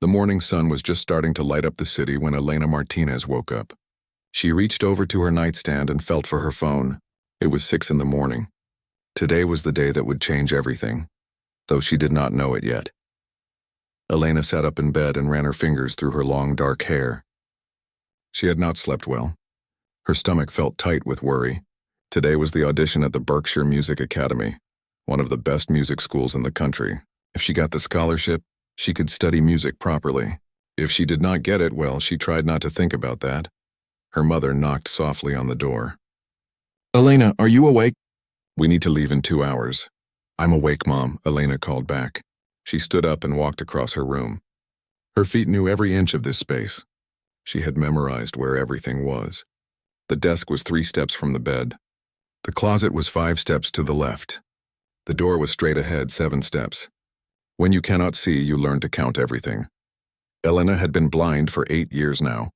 The morning sun was just starting to light up the city when Elena Martinez woke up. She reached over to her nightstand and felt for her phone. It was 6 in the morning. Today was the day that would change everything, though she did not know it yet. Elena sat up in bed and ran her fingers through her long dark hair. She had not slept well. Her stomach felt tight with worry. Today was the audition at the Berkshire Music Academy, one of the best music schools in the country. If she got the scholarship, she could study music properly. If she did not get it, well, she tried not to think about that. Her mother knocked softly on the door. "Elena, are you awake?" "We need to leave in 2 hours." "I'm awake, Mom," Elena called back. She stood up and walked across her room. Her feet knew every inch of this space. She had memorized where everything was. The desk was 3 steps from the bed. The closet was 5 steps to the left. The door was straight ahead 7 steps. When you cannot see, you learn to count everything. Elena had been blind for 8 years now.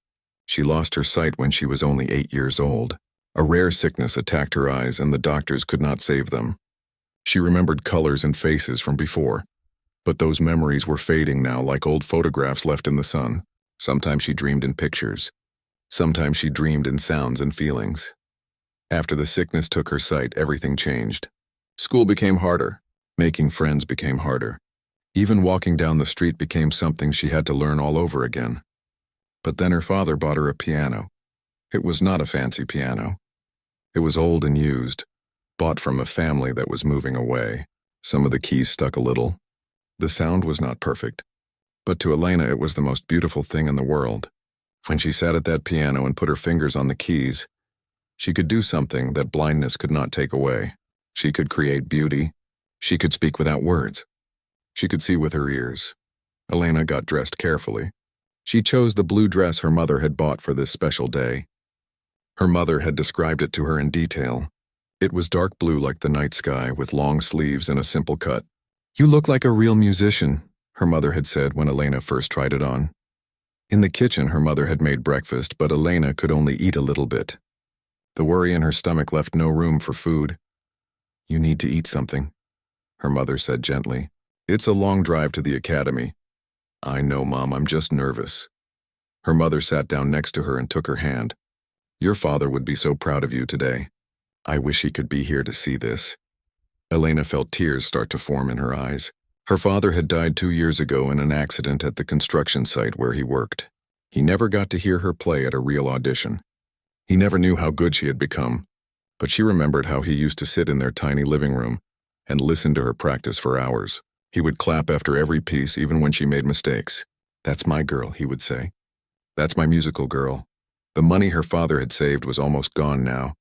She lost her sight when she was only 8 years old. A rare sickness attacked her eyes and the doctors could not save them. She remembered colors and faces from before, but those memories were fading now like old photographs left in the sun. Sometimes she dreamed in pictures. Sometimes she dreamed in sounds and feelings. After the sickness took her sight, everything changed. School became harder. Making friends became harder. Even walking down the street became something she had to learn all over again. But then her father bought her a piano. It was not a fancy piano. It was old and used, bought from a family that was moving away. Some of the keys stuck a little. The sound was not perfect. But to Elena, it was the most beautiful thing in the world. When she sat at that piano and put her fingers on the keys, she could do something that blindness could not take away. She could create beauty. She could speak without words. She could see with her ears. Elena got dressed carefully. She chose the blue dress her mother had bought for this special day. Her mother had described it to her in detail. It was dark blue like the night sky, with long sleeves and a simple cut. "You look like a real musician," her mother had said when Elena first tried it on. In the kitchen, her mother had made breakfast, but Elena could only eat a little bit. The worry in her stomach left no room for food. "You need to eat something," her mother said gently. "It's a long drive to the academy." "I know, Mom, I'm just nervous." Her mother sat down next to her and took her hand. "Your father would be so proud of you today. I wish he could be here to see this." Elena felt tears start to form in her eyes. Her father had died 2 years ago in an accident at the construction site where he worked. He never got to hear her play at a real audition. He never knew how good she had become, but she remembered how he used to sit in their tiny living room and listen to her practice for hours. He would clap after every piece, even when she made mistakes. "That's my girl," he would say. "That's my musical girl." The money her father had saved was almost gone now.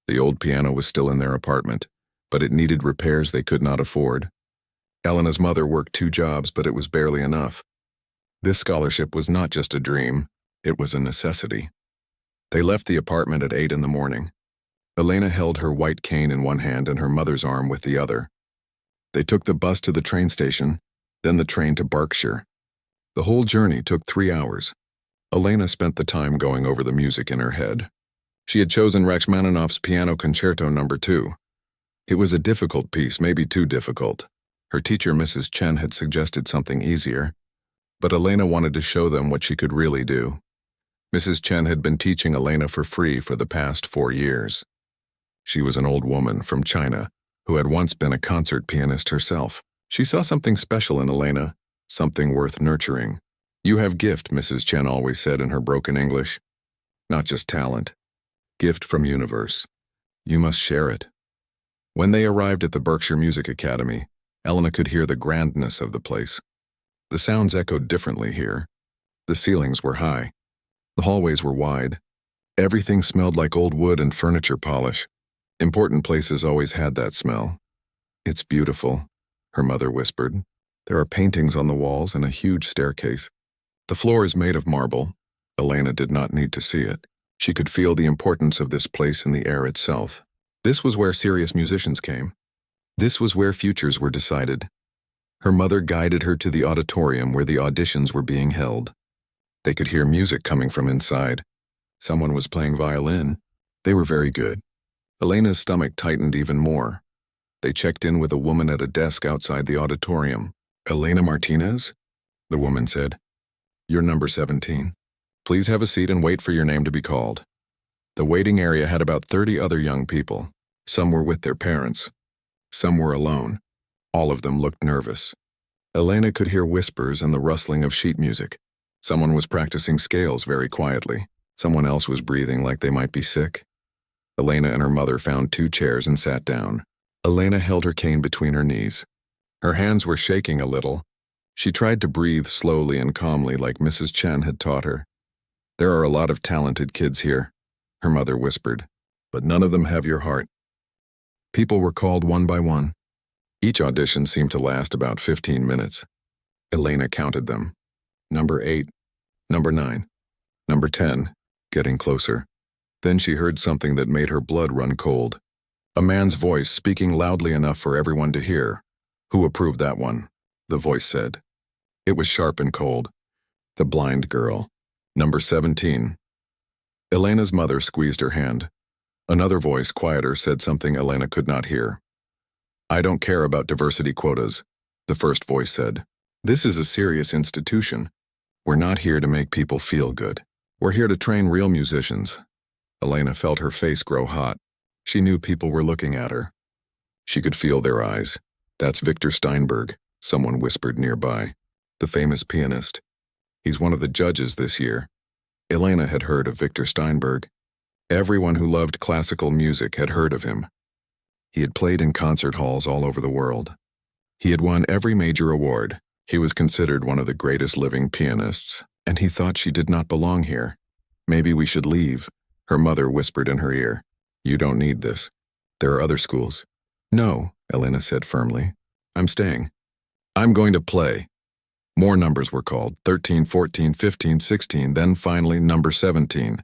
The old piano was still in their apartment, but it needed repairs they could not afford. Elena's mother worked 2 jobs, but it was barely enough. This scholarship was not just a dream, it was a necessity. They left the apartment at 8 in the morning. Elena held her white cane in one hand and her mother's arm with the other. They took the bus to the train station, then the train to Berkshire. The whole journey took 3 hours. Elena spent the time going over the music in her head. She had chosen Rachmaninoff's Piano Concerto No. 2. It was a difficult piece, maybe too difficult. Her teacher, Mrs. Chen, had suggested something easier, but Elena wanted to show them what she could really do. Mrs. Chen had been teaching Elena for free for the past 4 years. She was an old woman from China who had once been a concert pianist herself. She saw something special in Elena, something worth nurturing. "You have gift," Mrs. Chen always said in her broken English. "Not just talent. Gift from universe. You must share it." When they arrived at the Berkshire Music Academy, Elena could hear the grandness of the place. The sounds echoed differently here. The ceilings were high. The hallways were wide. Everything smelled like old wood and furniture polish. Important places always had that smell. "It's beautiful," her mother whispered. "There are paintings on the walls and a huge staircase. The floor is made of marble." Elena did not need to see it. She could feel the importance of this place in the air itself. This was where serious musicians came. This was where futures were decided. Her mother guided her to the auditorium where the auditions were being held. They could hear music coming from inside. Someone was playing violin. They were very good. Elena's stomach tightened even more. They checked in with a woman at a desk outside the auditorium. "Elena Martinez?" the woman said. You're number 17. Please have a seat and wait for your name to be called. The waiting area had about 30 other young people. Some were with their parents. Some were alone. All of them looked nervous. Elena could hear whispers and the rustling of sheet music. Someone was practicing scales very quietly. Someone else was breathing like they might be sick. Elena and her mother found 2 chairs and sat down. Elena held her cane between her knees. Her hands were shaking a little. She tried to breathe slowly and calmly like Mrs. Chen had taught her. There are a lot of talented kids here, her mother whispered, but none of them have your heart. People were called one by one. Each audition seemed to last about 15 minutes. Elena counted them. Number 8, number 9, number 10, getting closer. Then she heard something that made her blood run cold. A man's voice speaking loudly enough for everyone to hear. Who approved that one? The voice said. It was sharp and cold. The blind girl. Number 17. Elena's mother squeezed her hand. Another voice, quieter, said something Elena could not hear. I don't care about diversity quotas, the first voice said. This is a serious institution. We're not here to make people feel good. We're here to train real musicians. Elena felt her face grow hot. She knew people were looking at her. She could feel their eyes. That's Victor Steinberg, someone whispered nearby. The famous pianist. He's one of the judges this year. Elena had heard of Victor Steinberg. Everyone who loved classical music had heard of him. He had played in concert halls all over the world. He had won every major award. He was considered one of the greatest living pianists, and he thought she did not belong here. Maybe we should leave, her mother whispered in her ear. You don't need this. There are other schools. No, Elena said firmly. I'm staying. I'm going to play. More numbers were called, 13, 14, 15, 16, then finally number 17.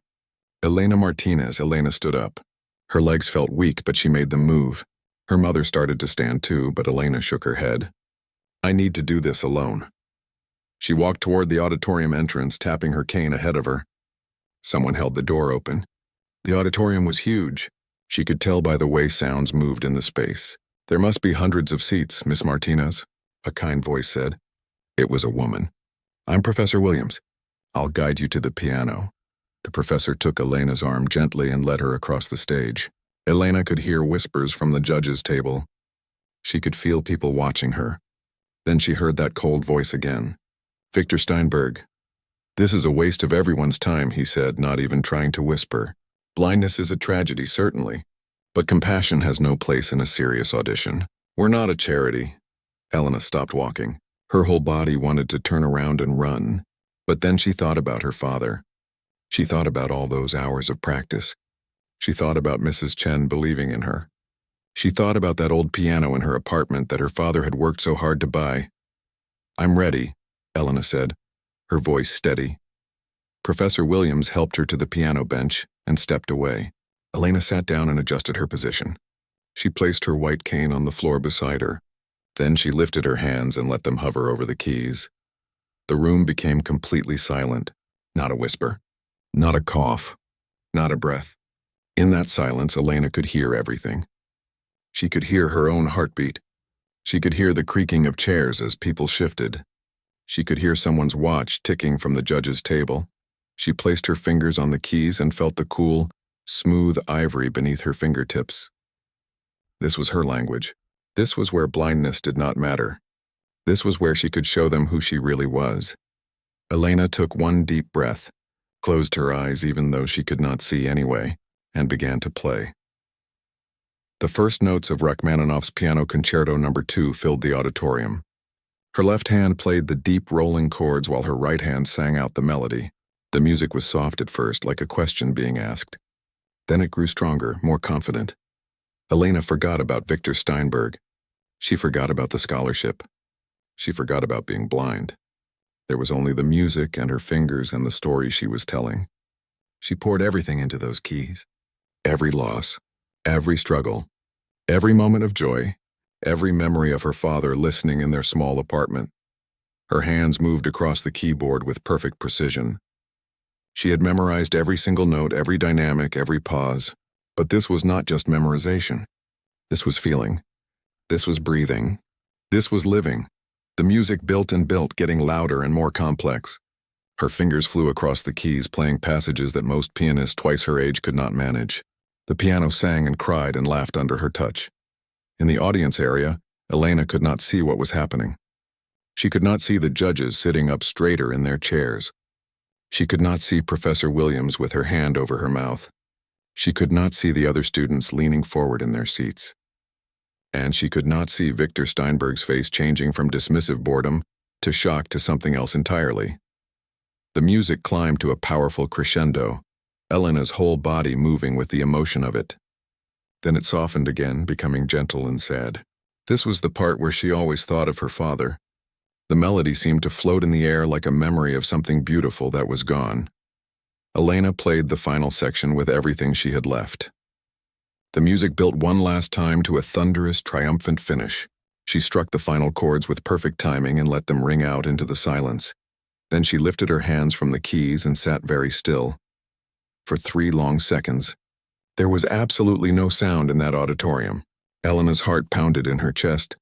Elena Martinez. Elena stood up. Her legs felt weak, but she made them move. Her mother started to stand too, but Elena shook her head. I need to do this alone. She walked toward the auditorium entrance, tapping her cane ahead of her. Someone held the door open. The auditorium was huge. She could tell by the way sounds moved in the space. There must be hundreds of seats, Miss Martinez, a kind voice said. It was a woman. I'm Professor Williams. I'll guide you to the piano. The professor took Elena's arm gently and led her across the stage. Elena could hear whispers from the judges' table. She could feel people watching her. Then she heard that cold voice again. Victor Steinberg. This is a waste of everyone's time, he said, not even trying to whisper. Blindness is a tragedy, certainly, but compassion has no place in a serious audition. We're not a charity. Elena stopped walking. Her whole body wanted to turn around and run, but then she thought about her father. She thought about all those hours of practice. She thought about Mrs. Chen believing in her. She thought about that old piano in her apartment that her father had worked so hard to buy. I'm ready, Elena said, her voice steady. Professor Williams helped her to the piano bench and stepped away. Elena sat down and adjusted her position. She placed her white cane on the floor beside her. Then she lifted her hands and let them hover over the keys. The room became completely silent. Not a whisper. Not a cough. Not a breath. In that silence, Elena could hear everything. She could hear her own heartbeat. She could hear the creaking of chairs as people shifted. She could hear someone's watch ticking from the judge's table. She placed her fingers on the keys and felt the cool, smooth ivory beneath her fingertips. This was her language. This was where blindness did not matter. This was where she could show them who she really was. Elena took one deep breath, closed her eyes even though she could not see anyway, and began to play. The first notes of Rachmaninoff's Piano Concerto No. 2 filled the auditorium. Her left hand played the deep rolling chords while her right hand sang out the melody. The music was soft at first, like a question being asked. Then it grew stronger, more confident. Elena forgot about Victor Steinberg. She forgot about the scholarship. She forgot about being blind. There was only the music and her fingers and the story she was telling. She poured everything into those keys. Every loss, every struggle, every moment of joy, every memory of her father listening in their small apartment. Her hands moved across the keyboard with perfect precision. She had memorized every single note, every dynamic, every pause. But this was not just memorization. This was feeling. This was breathing. This was living. The music built and built, getting louder and more complex. Her fingers flew across the keys, playing passages that most pianists twice her age could not manage. The piano sang and cried and laughed under her touch. In the audience area, Elena could not see what was happening. She could not see the judges sitting up straighter in their chairs. She could not see Professor Williams with her hand over her mouth. She could not see the other students leaning forward in their seats. And she could not see Victor Steinberg's face changing from dismissive boredom to shock to something else entirely. The music climbed to a powerful crescendo, Elena's whole body moving with the emotion of it. Then it softened again, becoming gentle and sad. This was the part where she always thought of her father. The melody seemed to float in the air like a memory of something beautiful that was gone. Elena played the final section with everything she had left. The music built one last time to a thunderous, triumphant finish. She struck the final chords with perfect timing and let them ring out into the silence. Then she lifted her hands from the keys and sat very still. For 3 long seconds, there was absolutely no sound in that auditorium. Elena's heart pounded in her chest.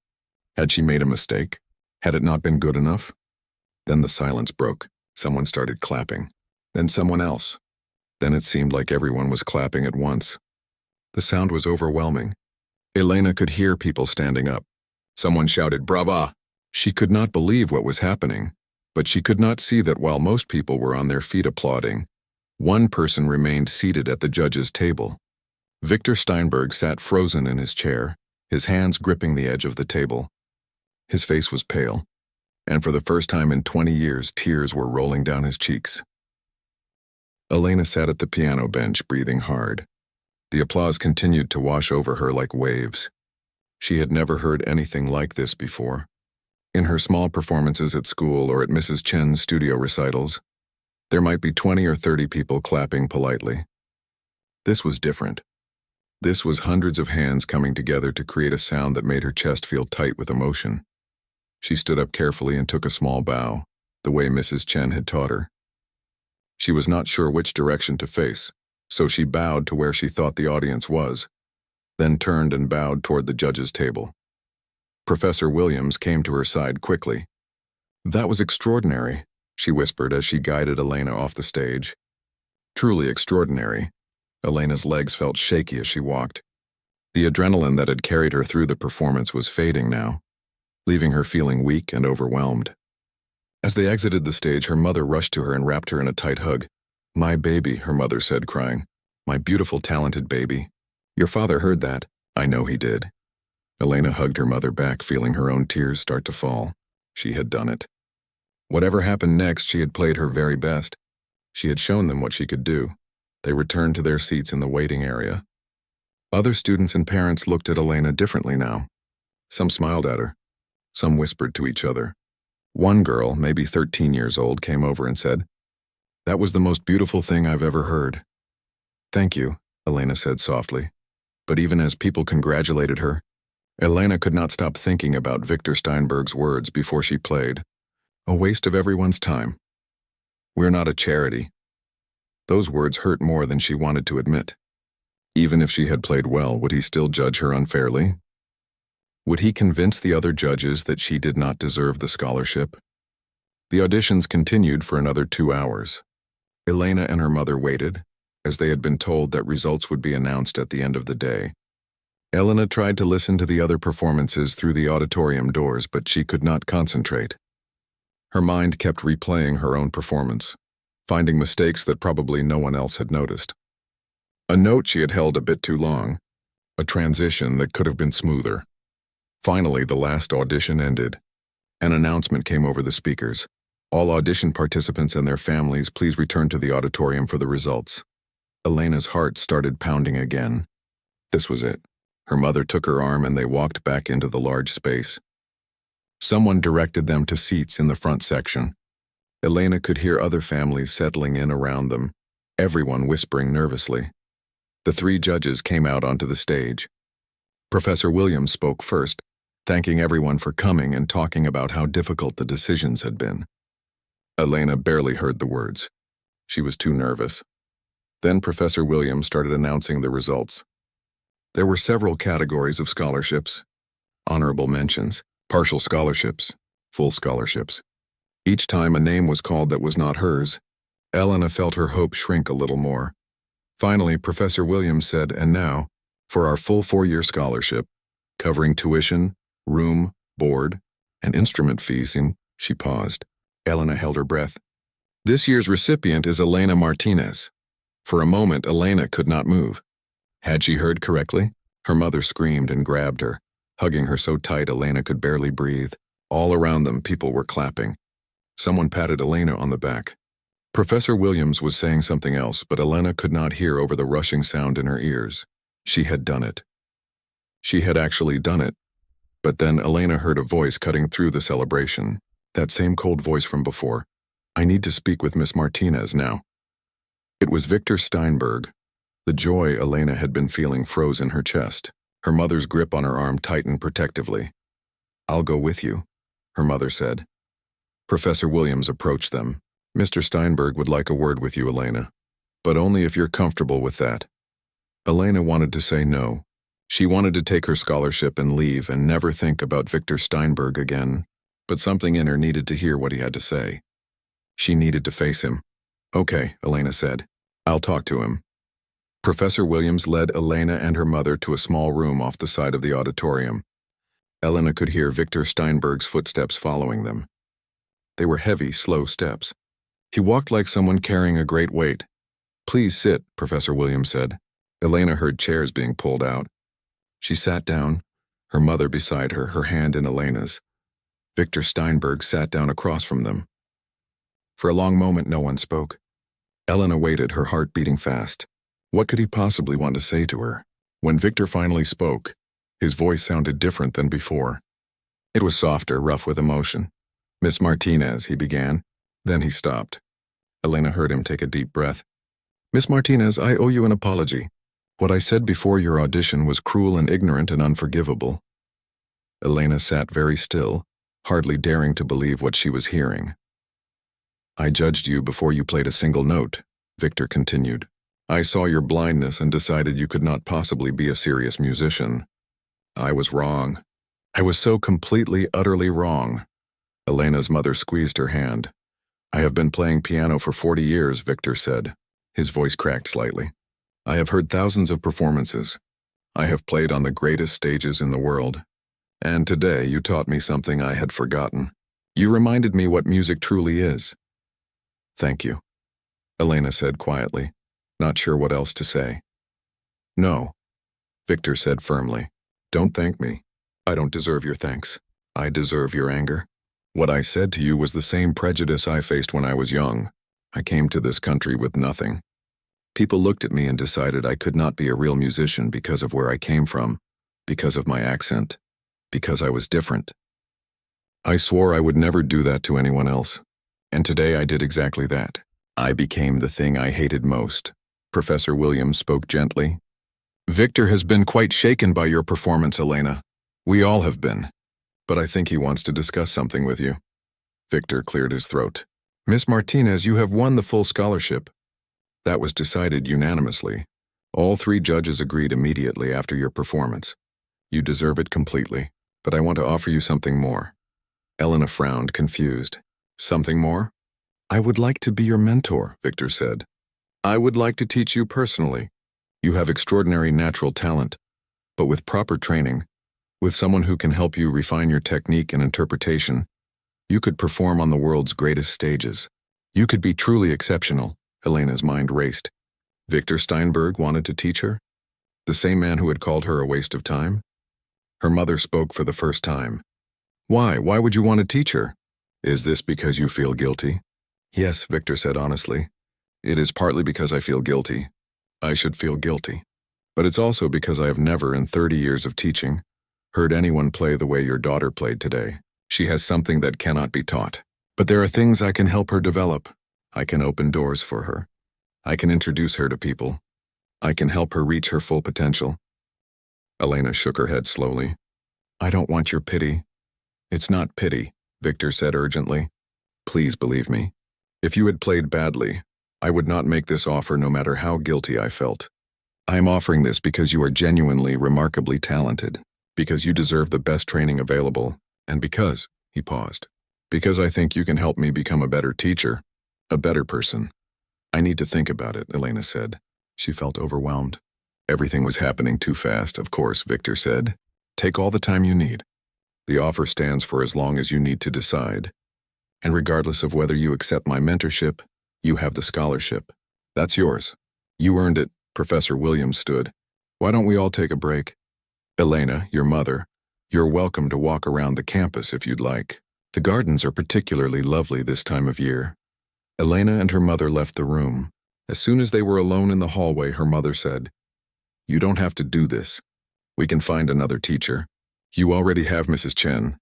Had she made a mistake? Had it not been good enough? Then the silence broke. Someone started clapping. Then someone else. Then it seemed like everyone was clapping at once. The sound was overwhelming. Elena could hear people standing up. Someone shouted, "Brava!" She could not believe what was happening, but she could not see that while most people were on their feet applauding, one person remained seated at the judge's table. Victor Steinberg sat frozen in his chair, his hands gripping the edge of the table. His face was pale, and for the first time in 20 years, tears were rolling down his cheeks. Elena sat at the piano bench, breathing hard. The applause continued to wash over her like waves. She had never heard anything like this before. In her small performances at school or at Mrs. Chen's studio recitals, there might be 20 or 30 people clapping politely. This was different. This was hundreds of hands coming together to create a sound that made her chest feel tight with emotion. She stood up carefully and took a small bow, the way Mrs. Chen had taught her. She was not sure which direction to face, so she bowed to where she thought the audience was, then turned and bowed toward the judge's table. Professor Williams came to her side quickly. "That was extraordinary," she whispered as she guided Elena off the stage. Truly extraordinary. Elena's legs felt shaky as she walked. The adrenaline that had carried her through the performance was fading now, leaving her feeling weak and overwhelmed. As they exited the stage, her mother rushed to her and wrapped her in a tight hug. "My baby," her mother said, crying. "My beautiful, talented baby. Your father heard that." "I know he did." Elena hugged her mother back, feeling her own tears start to fall. She had done it. Whatever happened next, she had played her very best. She had shown them what she could do. They returned to their seats in the waiting area. Other students and parents looked at Elena differently now. Some smiled at her. Some whispered to each other. One girl, maybe 13 years old, came over and said, "That was the most beautiful thing I've ever heard." "Thank you," Elena said softly. But even as people congratulated her, Elena could not stop thinking about Victor Steinberg's words before she played. "A waste of everyone's time. We're not a charity." Those words hurt more than she wanted to admit. Even if she had played well, would he still judge her unfairly? Would he convince the other judges that she did not deserve the scholarship? The auditions continued for another 2 hours. Elena and her mother waited, as they had been told that results would be announced at the end of the day. Elena tried to listen to the other performances through the auditorium doors, but she could not concentrate. Her mind kept replaying her own performance, finding mistakes that probably no one else had noticed. A note she had held a bit too long, a transition that could have been smoother. Finally, the last audition ended. An announcement came over the speakers. "All audition participants and their families, please return to the auditorium for the results." Elena's heart started pounding again. This was it. Her mother took her arm and they walked back into the large space. Someone directed them to seats in the front section. Elena could hear other families settling in around them, everyone whispering nervously. The 3 judges came out onto the stage. Professor Williams spoke first, thanking everyone for coming and talking about how difficult the decisions had been. Elena barely heard the words. She was too nervous. Then Professor Williams started announcing the results. There were several categories of scholarships: honorable mentions, partial scholarships, full scholarships. Each time a name was called that was not hers, Elena felt her hope shrink a little more. Finally, Professor Williams said, "And now, for our full 4-year scholarship, covering tuition, room, board, and instrument fees," she paused. Elena held her breath. "This year's recipient is Elena Martinez." For a moment, Elena could not move. Had she heard correctly? Her mother screamed and grabbed her, hugging her so tight Elena could barely breathe. All around them, people were clapping. Someone patted Elena on the back. Professor Williams was saying something else, but Elena could not hear over the rushing sound in her ears. She had done it. She had actually done it. But then Elena heard a voice cutting through the celebration. That same cold voice from before. "I need to speak with Miss Martinez now." It was Victor Steinberg. The joy Elena had been feeling froze in her chest. Her mother's grip on her arm tightened protectively. "I'll go with you," her mother said. Professor Williams approached them. "Mr. Steinberg would like a word with you, Elena. But only if you're comfortable with that." Elena wanted to say no. She wanted to take her scholarship and leave and never think about Victor Steinberg again. But something in her needed to hear what he had to say. She needed to face him. "Okay," Elena said. "I'll talk to him." Professor Williams led Elena and her mother to a small room off the side of the auditorium. Elena could hear Victor Steinberg's footsteps following them. They were heavy, slow steps. He walked like someone carrying a great weight. "Please sit," Professor Williams said. Elena heard chairs being pulled out. She sat down, her mother beside her, her hand in Elena's. Victor Steinberg sat down across from them. For a long moment, no one spoke. Elena waited, her heart beating fast. What could he possibly want to say to her? When Victor finally spoke, his voice sounded different than before. It was softer, rough with emotion. "Miss Martinez," he began. Then he stopped. Elena heard him take a deep breath. "Miss Martinez, I owe you an apology. What I said before your audition was cruel and ignorant and unforgivable." Elena sat very still, hardly daring to believe what she was hearing. "I judged you before you played a single note," Victor continued. "I saw your blindness and decided you could not possibly be a serious musician. I was wrong. I was so completely, utterly wrong." Elena's mother squeezed her hand. "I have been playing piano for 40 years, Victor said. His voice cracked slightly. "I have heard thousands of performances. I have played on the greatest stages in the world. And today you taught me something I had forgotten. You reminded me what music truly is." "Thank you," Elena said quietly, not sure what else to say. "No," Victor said firmly. "Don't thank me. I don't deserve your thanks. I deserve your anger. What I said to you was the same prejudice I faced when I was young. I came to this country with nothing. People looked at me and decided I could not be a real musician because of where I came from, because of my accent, because I was different. I swore I would never do that to anyone else. And today I did exactly that. I became the thing I hated most." Professor Williams spoke gently. "Victor has been quite shaken by your performance, Elena. We all have been. But I think he wants to discuss something with you." Victor cleared his throat. "Miss Martinez, you have won the full scholarship." That was decided unanimously. All 3 judges agreed immediately after your performance. You deserve it completely, but I want to offer you something more. Elena frowned, confused. "Something more?" "I would like to be your mentor," Victor said. "I would like to teach you personally. You have extraordinary natural talent, but with proper training, with someone who can help you refine your technique and interpretation, you could perform on the world's greatest stages. You could be truly exceptional." Elena's mind raced. Victor Steinberg wanted to teach her? The same man who had called her a waste of time? Her mother spoke for the first time. "Why? Why would you want to teach her? Is this because you feel guilty?" "Yes," Victor said honestly. "It is partly because I feel guilty. I should feel guilty. But it's also because I have never, in 30 years of teaching, heard anyone play the way your daughter played today. She has something that cannot be taught. But there are things I can help her develop. I can open doors for her. I can introduce her to people. I can help her reach her full potential." Elena shook her head slowly. "I don't want your pity." "It's not pity," Victor said urgently. "Please believe me. If you had played badly, I would not make this offer no matter how guilty I felt. I am offering this because you are genuinely, remarkably talented, because you deserve the best training available, and because," he paused, Because I think you can help me become a better teacher, a better person. I need to think about it, Elena said. She felt overwhelmed. Everything was happening too fast, of course, Victor said. Take all the time you need. The offer stands for as long as you need to decide. And regardless of whether you accept my mentorship, you have the scholarship. That's yours. You earned it, Professor Williams stood. Why don't we all take a break? Elena, your mother, you're welcome to walk around the campus if you'd like. The gardens are particularly lovely this time of year. Elena and her mother left the room. As soon as they were alone in the hallway, her mother said, You don't have to do this. We can find another teacher. You already have Mrs. Chen.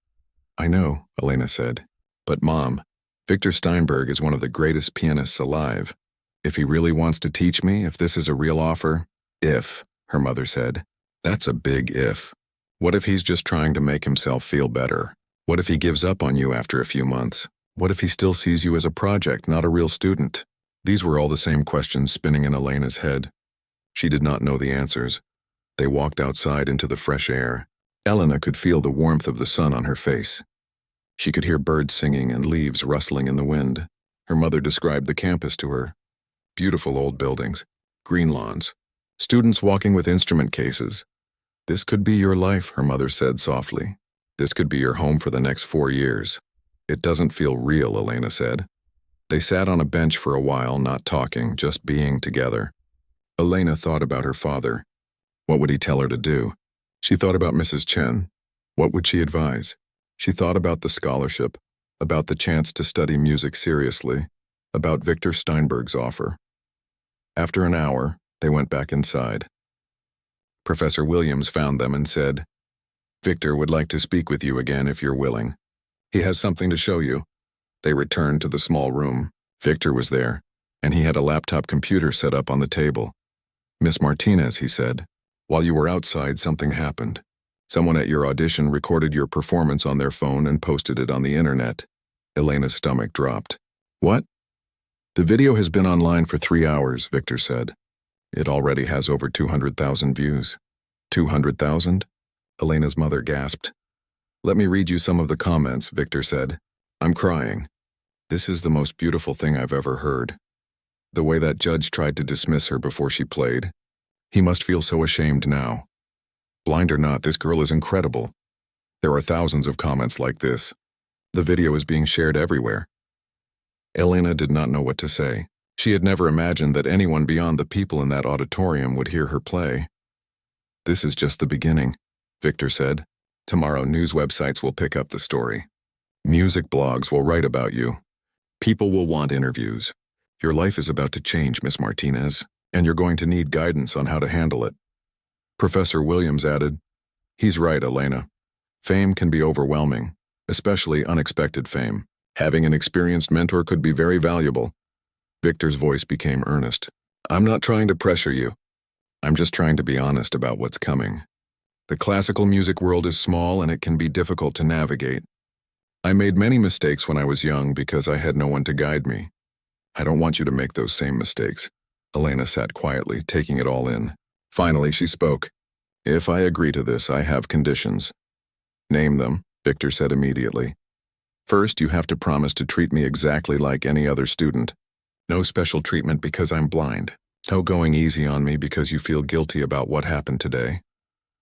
I know, Elena said. But Mom, Victor Steinberg is one of the greatest pianists alive. If he really wants to teach me, if this is a real offer, if, her mother said. That's a big if. What if he's just trying to make himself feel better? What if he gives up on you after a few months? What if he still sees you as a project, not a real student? These were all the same questions spinning in Elena's head. She did not know the answers. They walked outside into the fresh air. Elena could feel the warmth of the sun on her face. She could hear birds singing and leaves rustling in the wind. Her mother described the campus to her. Beautiful old buildings, green lawns, students walking with instrument cases. This could be your life, her mother said softly. This could be your home for the next 4 years. It doesn't feel real, Elena said. They sat on a bench for a while, not talking, just being together. Elena thought about her father. What would he tell her to do? She thought about Mrs. Chen. What would she advise? She thought about the scholarship, about the chance to study music seriously, about Victor Steinberg's offer. After an hour, they went back inside. Professor Williams found them and said, Victor would like to speak with you again if you're willing. He has something to show you. They returned to the small room. Victor was there, and he had a laptop computer set up on the table. Miss Martinez, he said, while you were outside, something happened. Someone at your audition recorded your performance on their phone and posted it on the internet. Elena's stomach dropped. What? The video has been online for 3 hours, Victor said. It already has over 200,000 views. 200,000? Elena's mother gasped. Let me read you some of the comments, Victor said. I'm crying. This is the most beautiful thing I've ever heard. The way that judge tried to dismiss her before she played. He must feel so ashamed now. Blind or not, this girl is incredible. There are thousands of comments like this. The video is being shared everywhere. Elena did not know what to say. She had never imagined that anyone beyond the people in that auditorium would hear her play. This is just the beginning, Victor said. Tomorrow, news websites will pick up the story. Music blogs will write about you. People will want interviews. Your life is about to change, Miss Martinez, and you're going to need guidance on how to handle it. Professor Williams added, He's right, Elena. Fame can be overwhelming, especially unexpected fame. Having an experienced mentor could be very valuable. Victor's voice became earnest. I'm not trying to pressure you. I'm just trying to be honest about what's coming. The classical music world is small and it can be difficult to navigate. I made many mistakes when I was young because I had no one to guide me. I don't want you to make those same mistakes. Elena sat quietly, taking it all in. Finally, she spoke. If I agree to this, I have conditions. Name them, Victor said immediately. First, you have to promise to treat me exactly like any other student. No special treatment because I'm blind. No going easy on me because you feel guilty about what happened today.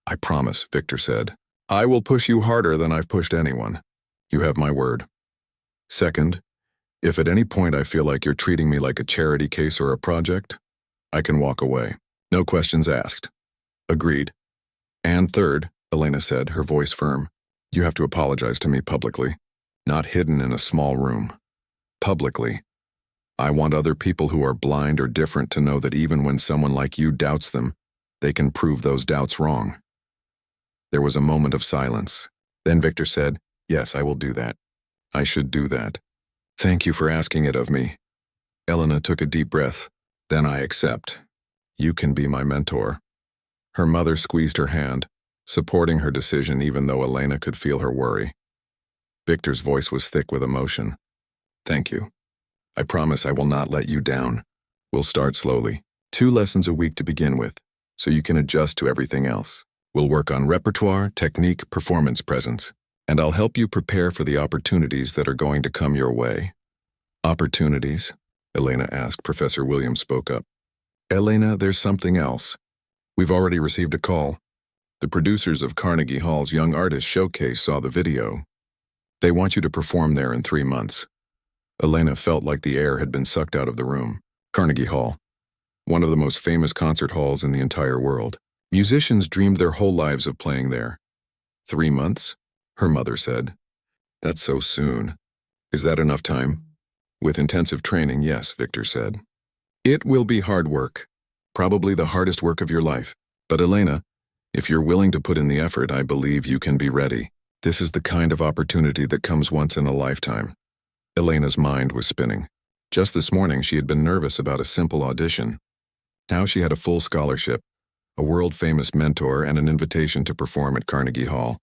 I promise, Victor said. I will push you harder than I've pushed anyone. You have my word. Second, if at any point I feel like you're treating me like a charity case or a project, I can walk away. No questions asked. Agreed. And third, Elena said, her voice firm, you have to apologize to me publicly. Not hidden in a small room. Publicly. I want other people who are blind or different to know that even when someone like you doubts them, they can prove those doubts wrong. There was a moment of silence. Then Victor said, Yes, I will do that. I should do that. Thank you for asking it of me. Elena took a deep breath. Then I accept. You can be my mentor. Her mother squeezed her hand, supporting her decision even though Elena could feel her worry. Victor's voice was thick with emotion. Thank you. I promise I will not let you down. We'll start slowly. 2 lessons a week to begin with, so you can adjust to everything else. We'll work on repertoire, technique, performance presence. and I'll help you prepare for the opportunities that are going to come your way. Opportunities? Elena asked. Professor Williams spoke up. Elena, there's something else. We've already received a call. The producers of Carnegie Hall's Young Artist Showcase saw the video. They want you to perform there in 3 months. Elena felt like the air had been sucked out of the room. Carnegie Hall, one of the most famous concert halls in the entire world. Musicians dreamed their whole lives of playing there. 3 months? Her mother said. That's so soon. Is that enough time? With intensive training, yes, Victor said. It will be hard work. Probably the hardest work of your life. But Elena, if you're willing to put in the effort, I believe you can be ready. This is the kind of opportunity that comes once in a lifetime. Elena's mind was spinning. Just this morning, she had been nervous about a simple audition. Now she had a full scholarship, a world-famous mentor, and an invitation to perform at Carnegie Hall.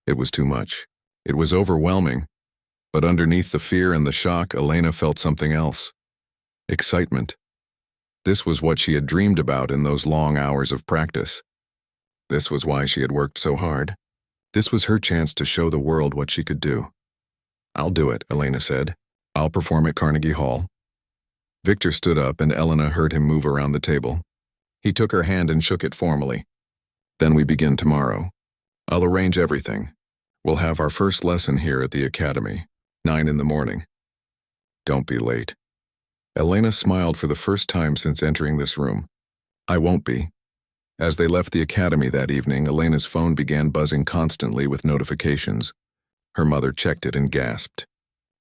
It was too much. It was overwhelming. But underneath the fear and the shock, Elena felt something else. Excitement. This was what she had dreamed about in those long hours of practice. This was why she had worked so hard. This was her chance to show the world what she could do. I'll do it, Elena said. I'll perform at Carnegie Hall. Victor stood up and Elena heard him move around the table. He took her hand and shook it formally. Then we begin tomorrow. I'll arrange everything. We'll have our first lesson here at the academy, 9 in the morning. Don't be late. Elena smiled for the first time since entering this room. I won't be. As they left the academy that evening, Elena's phone began buzzing constantly with notifications. Her mother checked it and gasped.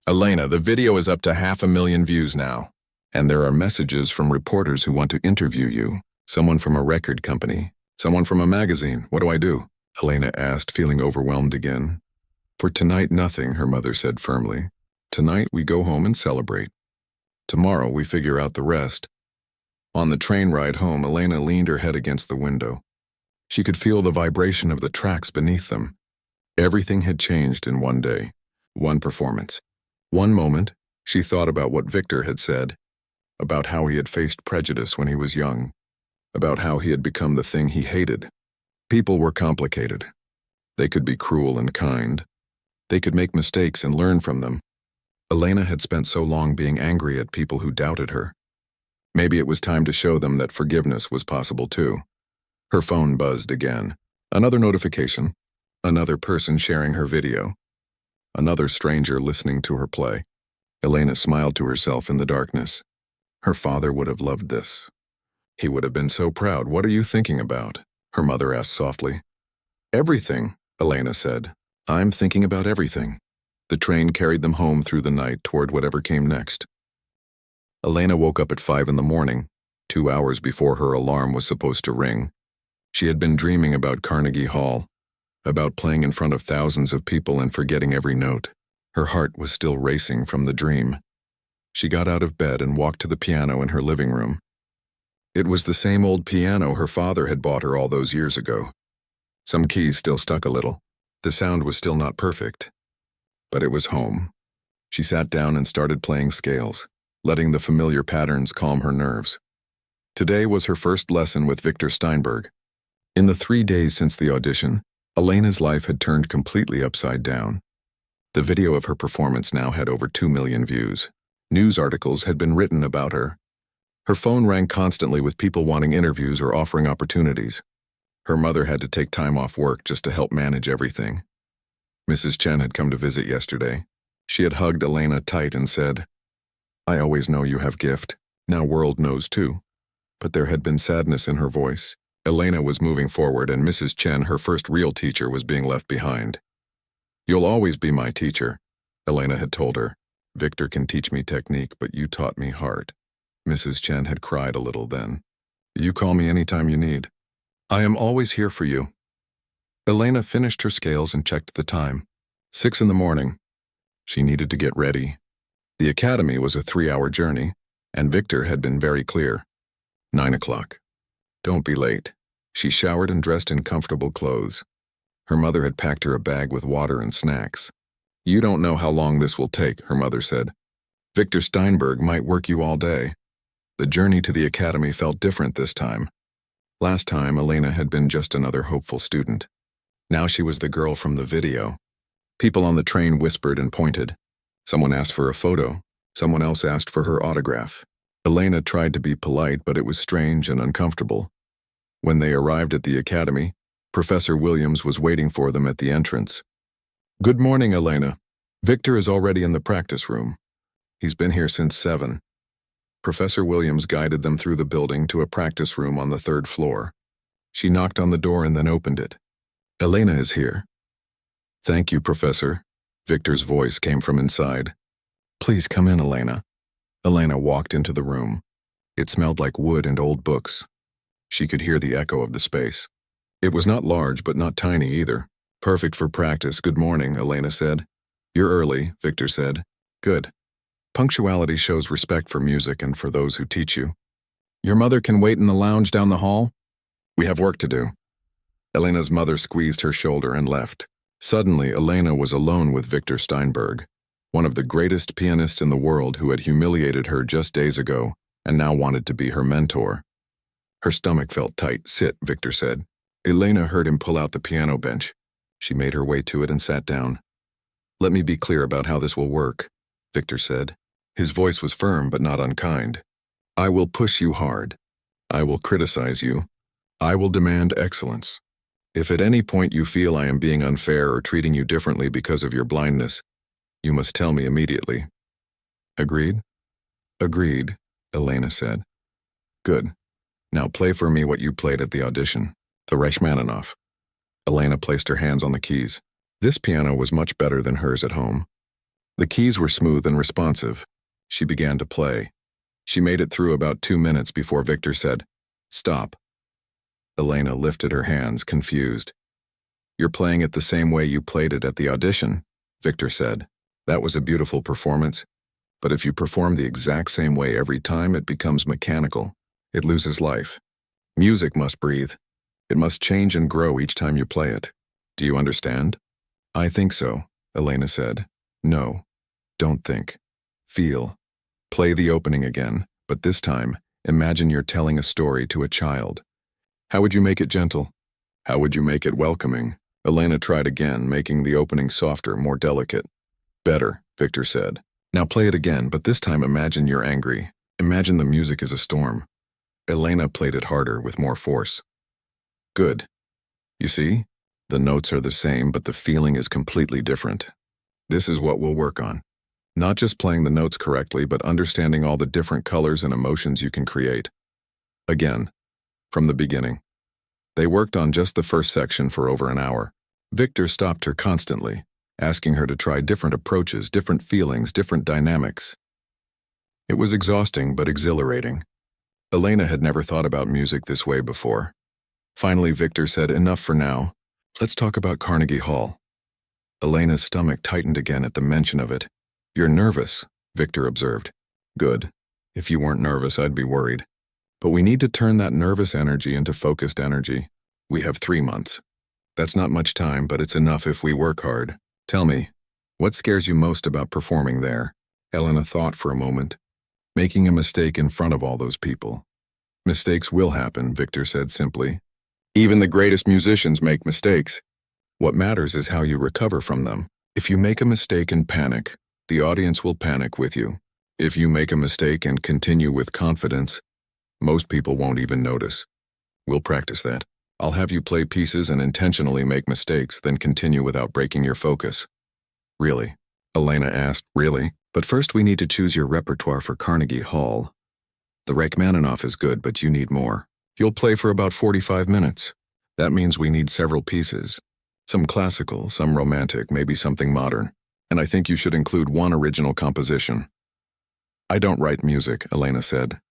Elena, the video is up to 500,000 views now. And there are messages from reporters who want to interview you. Someone from a record company. Someone from a magazine. What do I do? Elena asked, feeling overwhelmed again. For tonight, nothing, her mother said firmly. Tonight, we go home and celebrate. Tomorrow, we figure out the rest. On the train ride home, Elena leaned her head against the window. She could feel the vibration of the tracks beneath them. Everything had changed in one day, one performance. One moment, she thought about what Victor had said, about how he had faced prejudice when he was young, about how he had become the thing he hated. People were complicated. They could be cruel and kind. They could make mistakes and learn from them. Elena had spent so long being angry at people who doubted her. Maybe it was time to show them that forgiveness was possible too. Her phone buzzed again. Another notification. Another person sharing her video. Another stranger listening to her play. Elena smiled to herself in the darkness. Her father would have loved this. He would have been so proud. What are you thinking about? Her mother asked softly. Everything, Elena said. I'm thinking about everything. The train carried them home through the night toward whatever came next. Elena woke up at 5 in the morning, 2 hours before her alarm was supposed to ring. She had been dreaming about Carnegie Hall, about playing in front of thousands of people and forgetting every note. Her heart was still racing from the dream. She got out of bed and walked to the piano in her living room. It was the same old piano her father had bought her all those years ago. Some keys still stuck a little. The sound was still not perfect. But it was home. She sat down and started playing scales, letting the familiar patterns calm her nerves. Today was her first lesson with Victor Steinberg. In the 3 days since the audition, Elena's life had turned completely upside down. The video of her performance now had over 2 million views. News articles had been written about her. Her phone rang constantly with people wanting interviews or offering opportunities. Her mother had to take time off work just to help manage everything. Mrs. Chen had come to visit yesterday. She had hugged Elena tight and said, I always know you have gift. Now world knows too. But there had been sadness in her voice. Elena was moving forward and Mrs. Chen, her first real teacher, was being left behind. You'll always be my teacher, Elena had told her. Victor can teach me technique, but you taught me heart. Mrs. Chen had cried a little then. You call me anytime you need. I am always here for you. Elena finished her scales and checked the time. 6 in the morning. She needed to get ready. The academy was a 3-hour journey, and Victor had been very clear. 9 o'clock. Don't be late. She showered and dressed in comfortable clothes. Her mother had packed her a bag with water and snacks. You don't know how long this will take, her mother said. Victor Steinberg might work you all day. The journey to the academy felt different this time. Last time, Elena had been just another hopeful student. Now she was the girl from the video, People on the train whispered and pointed. Someone asked for a photo. Someone else asked for her autograph. Elena tried to be polite, but it was strange and uncomfortable. When they arrived at the academy, Professor Williams was waiting for them at the entrance. "Good morning, Elena. Victor is already in the practice room. He's been here since 7. Professor Williams guided them through the building to a practice room on the 3rd floor. She knocked on the door and then opened it. "Elena is here." "Thank you, Professor." Victor's voice came from inside. "Please come in, Elena." Elena walked into the room. It smelled like wood and old books. She could hear the echo of the space. It was not large, but not tiny either. "Perfect for practice. Good morning," Elena said. "You're early," Victor said. "Good. Punctuality shows respect for music and for those who teach you." "Your mother can wait in the lounge down the hall?" "We have work to do." Elena's mother squeezed her shoulder and left. Suddenly, Elena was alone with Victor Steinberg, one of the greatest pianists in the world who had humiliated her just days ago and now wanted to be her mentor. Her stomach felt tight. "Sit," Victor said. Elena heard him pull out the piano bench. She made her way to it and sat down. "Let me be clear about how this will work," Victor said. His voice was firm but not unkind. "I will push you hard. I will criticize you. I will demand excellence. If at any point you feel I am being unfair or treating you differently because of your blindness, you must tell me immediately." "Agreed?" "Agreed," Elena said. "Good. Now play for me what you played at the audition, the Rachmaninoff." Elena placed her hands on the keys. This piano was much better than hers at home. The keys were smooth and responsive. She began to play. She made it through about 2 minutes before Victor said, "Stop." Elena lifted her hands, confused. "You're playing it the same way you played it at the audition," Victor said. "That was a beautiful performance. But if you perform the exact same way every time, it becomes mechanical. It loses life. Music must breathe. It must change and grow each time you play it. Do you understand?" "I think so," Elena said. "No, don't think. Feel. Play the opening again, but this time, imagine you're telling a story to a child. How would you make it gentle? How would you make it welcoming?" Elena tried again, making the opening softer, more delicate. "Better," Victor said. "Now play it again, but this time imagine you're angry. Imagine the music is a storm." Elena played it harder, with more force. "Good. You see? The notes are the same, but the feeling is completely different. This is what we'll work on. Not just playing the notes correctly, but understanding all the different colors and emotions you can create." Again, from the beginning. They worked on just the first section for over an hour. Victor stopped her constantly, asking her to try different approaches, different feelings, different dynamics. It was exhausting but exhilarating. Elena had never thought about music this way before. Finally, Victor said, "Enough for now. Let's talk about Carnegie Hall." Elena's stomach tightened again at the mention of it. "You're nervous," Victor observed. "Good. If you weren't nervous, I'd be worried. But we need to turn that nervous energy into focused energy. We have 3 months. That's not much time, but it's enough if we work hard. Tell me, what scares you most about performing there?" Elena thought for a moment. "Making a mistake in front of all those people." "Mistakes will happen," Victor said simply. "Even the greatest musicians make mistakes. What matters is how you recover from them. If you make a mistake and panic, the audience will panic with you. If you make a mistake and continue with confidence, most people won't even notice. We'll practice that. I'll have you play pieces and intentionally make mistakes, then continue without breaking your focus." "Really?" Elena asked. "Really? But first we need to choose your repertoire for Carnegie Hall. The Rachmaninoff is good, but you need more. You'll play for about 45 minutes. That means we need several pieces. Some classical, some romantic, maybe something modern. And I think you should include one original composition." "I don't write music," Elena said.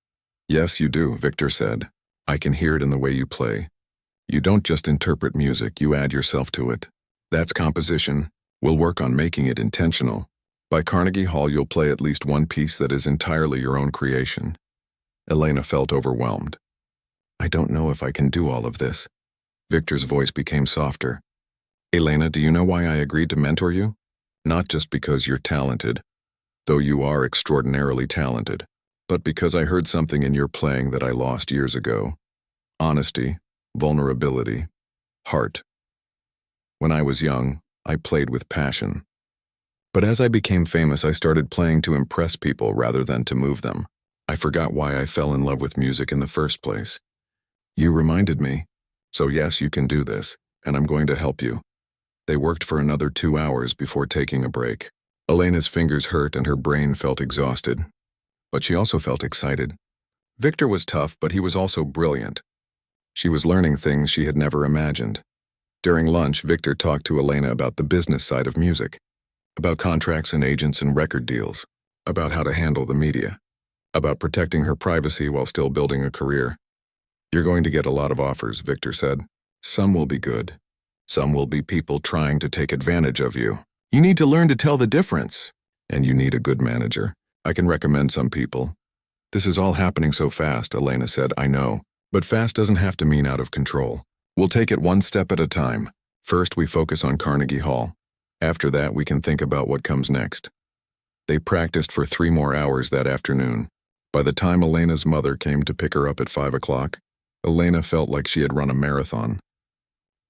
"Yes, you do," Victor said. "I can hear it in the way you play. You don't just interpret music, you add yourself to it. That's composition. We'll work on making it intentional. By Carnegie Hall, you'll play at least one piece that is entirely your own creation." Elena felt overwhelmed. "I don't know if I can do all of this." Victor's voice became softer. "Elena, do you know why I agreed to mentor you? Not just because you're talented, though you are extraordinarily talented, but because I heard something in your playing that I lost years ago. Honesty, vulnerability, heart. When I was young, I played with passion. But as I became famous, I started playing to impress people rather than to move them. I forgot why I fell in love with music in the first place. You reminded me. So yes, you can do this, and I'm going to help you. They worked for another 2 hours before taking a break. Elena's fingers hurt and her brain felt exhausted. But she also felt excited. Victor was tough, but he was also brilliant. She was learning things she had never imagined. During lunch, Victor talked to Elena about the business side of music, about contracts and agents and record deals, about how to handle the media, about protecting her privacy while still building a career. You're going to get a lot of offers, Victor said. Some will be good. Some will be people trying to take advantage of you. You need to learn to tell the difference. And you need a good manager. I can recommend some people. This is all happening so fast, Elena said. I know. But fast doesn't have to mean out of control. We'll take it one step at a time. First, we focus on Carnegie Hall. After that, we can think about what comes next. They practiced for 3 more hours that afternoon. By the time Elena's mother came to pick her up at 5 o'clock, Elena felt like she had run a marathon.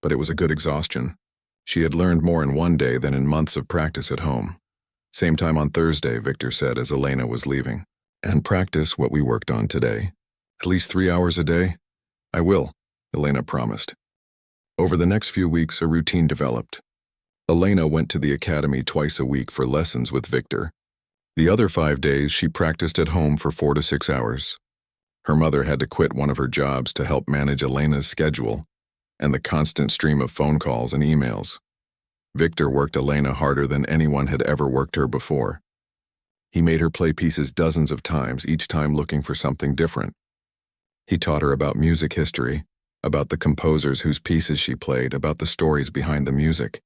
But it was a good exhaustion. She had learned more in one day than in months of practice at home. Same time on Thursday, Victor said as Elena was leaving. And practice what we worked on today. At least 3 hours a day? I will, Elena promised. Over the next few weeks, a routine developed. Elena went to the academy twice a week for lessons with Victor. The other 5 days, she practiced at home for 4 to 6 hours. Her mother had to quit one of her jobs to help manage Elena's schedule and the constant stream of phone calls and emails. Victor worked Elena harder than anyone had ever worked her before. He made her play pieces dozens of times, each time looking for something different. He taught her about music history, about the composers whose pieces she played, about the stories behind the music.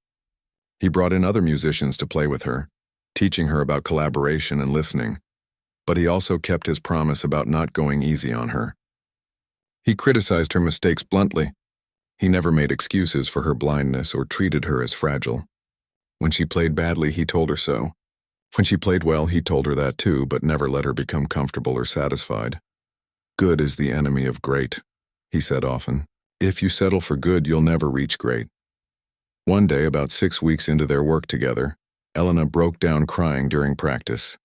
He brought in other musicians to play with her, teaching her about collaboration and listening, but he also kept his promise about not going easy on her. He criticized her mistakes bluntly. He never made excuses for her blindness or treated her as fragile. When she played badly, he told her so. When she played well, he told her that too, but never let her become comfortable or satisfied. Good is the enemy of great, he said often. If you settle for good, you'll never reach great. One day, about 6 weeks into their work together, Elena broke down crying during practice.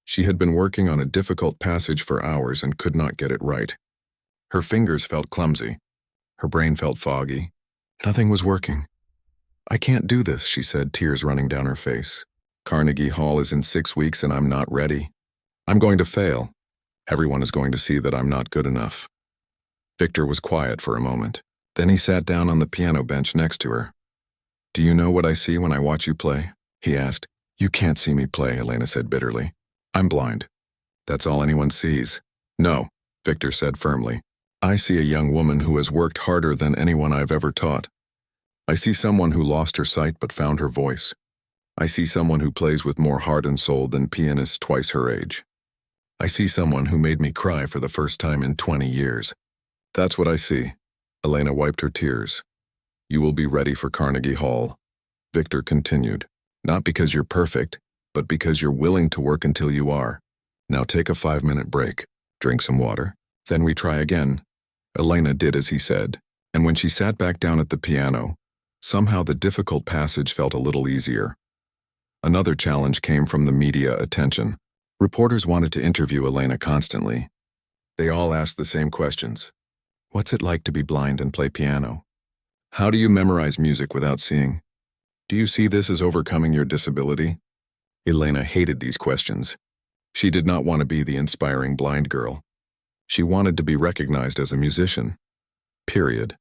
She had been working on a difficult passage for hours and could not get it right. Her fingers felt clumsy. Her brain felt foggy. Nothing was working. I can't do this, she said, tears running down her face. Carnegie Hall is in 6 weeks and I'm not ready. I'm going to fail. Everyone is going to see that I'm not good enough. Victor was quiet for a moment. Then he sat down on the piano bench next to her. Do you know what I see when I watch you play? He asked. You can't see me play, Elena said bitterly. I'm blind. That's all anyone sees. No, Victor said firmly. I see a young woman who has worked harder than anyone I've ever taught. I see someone who lost her sight but found her voice. I see someone who plays with more heart and soul than pianists twice her age. I see someone who made me cry for the first time in 20 years. That's what I see. Elena wiped her tears. You will be ready for Carnegie Hall. Victor continued. Not because you're perfect, but because you're willing to work until you are. Now take a 5-minute break. Drink some water. Then we try again. Elena did as he said, and when she sat back down at the piano, somehow the difficult passage felt a little easier. Another challenge came from the media attention. Reporters wanted to interview Elena constantly. They all asked the same questions. What's it like to be blind and play piano? How do you memorize music without seeing? Do you see this as overcoming your disability? Elena hated these questions. She did not want to be the inspiring blind girl. She wanted to be recognized as a musician. Period.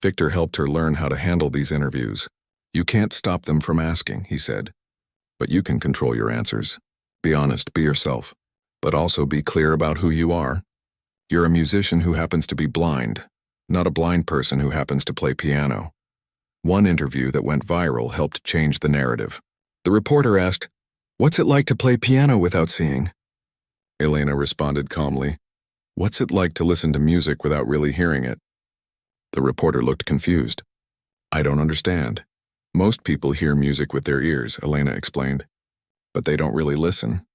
Victor helped her learn how to handle these interviews. You can't stop them from asking, he said. But you can control your answers. Be honest, be yourself. But also be clear about who you are. You're a musician who happens to be blind, not a blind person who happens to play piano. One interview that went viral helped change the narrative. The reporter asked, What's it like to play piano without seeing? Elena responded calmly, What's it like to listen to music without really hearing it? The reporter looked confused. I don't understand. Most people hear music with their ears, Elena explained. But they don't really listen.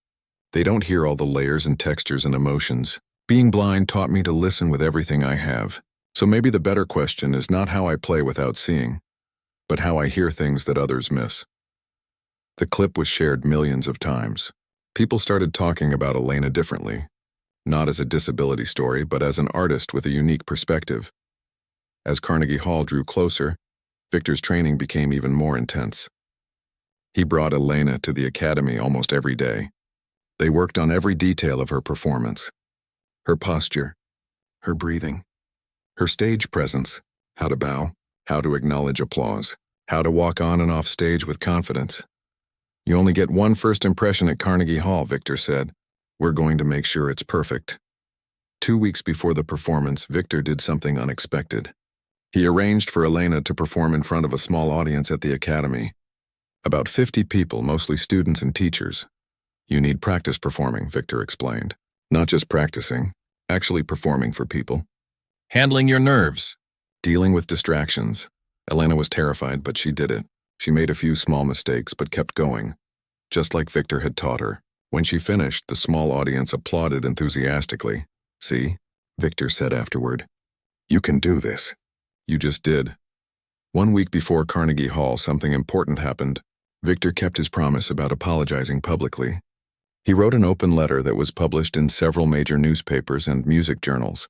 They don't hear all the layers and textures and emotions. Being blind taught me to listen with everything I have. So maybe the better question is not how I play without seeing, but how I hear things that others miss. The clip was shared millions of times. People started talking about Elena differently, not as a disability story, but as an artist with a unique perspective. As Carnegie Hall drew closer, Victor's training became even more intense. He brought Elena to the academy almost every day. They worked on every detail of her performance. Her posture, her breathing, her stage presence, how to bow, how to acknowledge applause, how to walk on and off stage with confidence. You only get one first impression at Carnegie Hall, Victor said. We're going to make sure it's perfect. 2 weeks before the performance, Victor did something unexpected. He arranged for Elena to perform in front of a small audience at the academy. About 50 people, mostly students and teachers. You need practice performing, Victor explained. Not just practicing, actually performing for people. Handling your nerves. Dealing with distractions. Elena was terrified, but she did it. She made a few small mistakes, but kept going, just like Victor had taught her. When she finished, the small audience applauded enthusiastically. See, Victor said afterward. You can do this. You just did. 1 week before Carnegie Hall, something important happened. Victor kept his promise about apologizing publicly. He wrote an open letter that was published in several major newspapers and music journals.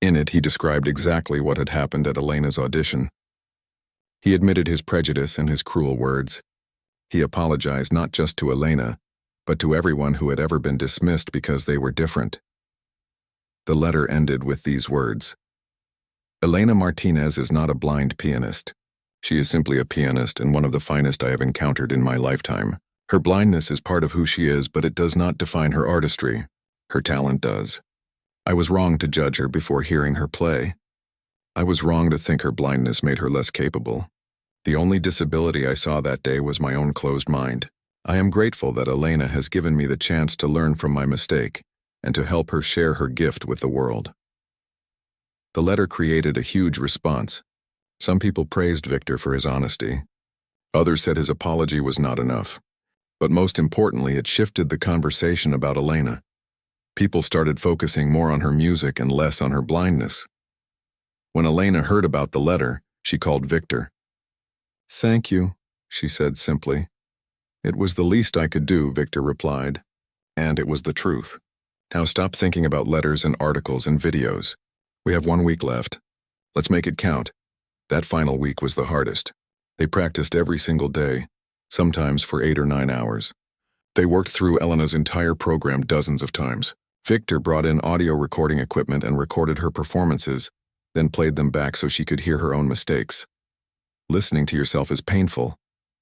In it, he described exactly what had happened at Elena's audition. He admitted his prejudice and his cruel words. He apologized not just to Elena, but to everyone who had ever been dismissed because they were different. The letter ended with these words. Elena Martinez is not a blind pianist. She is simply a pianist and one of the finest I have encountered in my lifetime. Her blindness is part of who she is, but it does not define her artistry. Her talent does. I was wrong to judge her before hearing her play. I was wrong to think her blindness made her less capable. The only disability I saw that day was my own closed mind. I am grateful that Elena has given me the chance to learn from my mistake and to help her share her gift with the world. The letter created a huge response. Some people praised Victor for his honesty. Others said his apology was not enough. But most importantly, it shifted the conversation about Elena. People started focusing more on her music and less on her blindness. When Elena heard about the letter, she called Victor. Thank you, she said simply. It was the least I could do, Victor replied. And it was the truth. Now stop thinking about letters and articles and videos. We have 1 week left. Let's make it count. That final week was the hardest. They practiced every single day, sometimes for 8 or 9 hours. They worked through Elena's entire program dozens of times. Victor brought in audio recording equipment and recorded her performances, then played them back so she could hear her own mistakes. Listening to yourself is painful,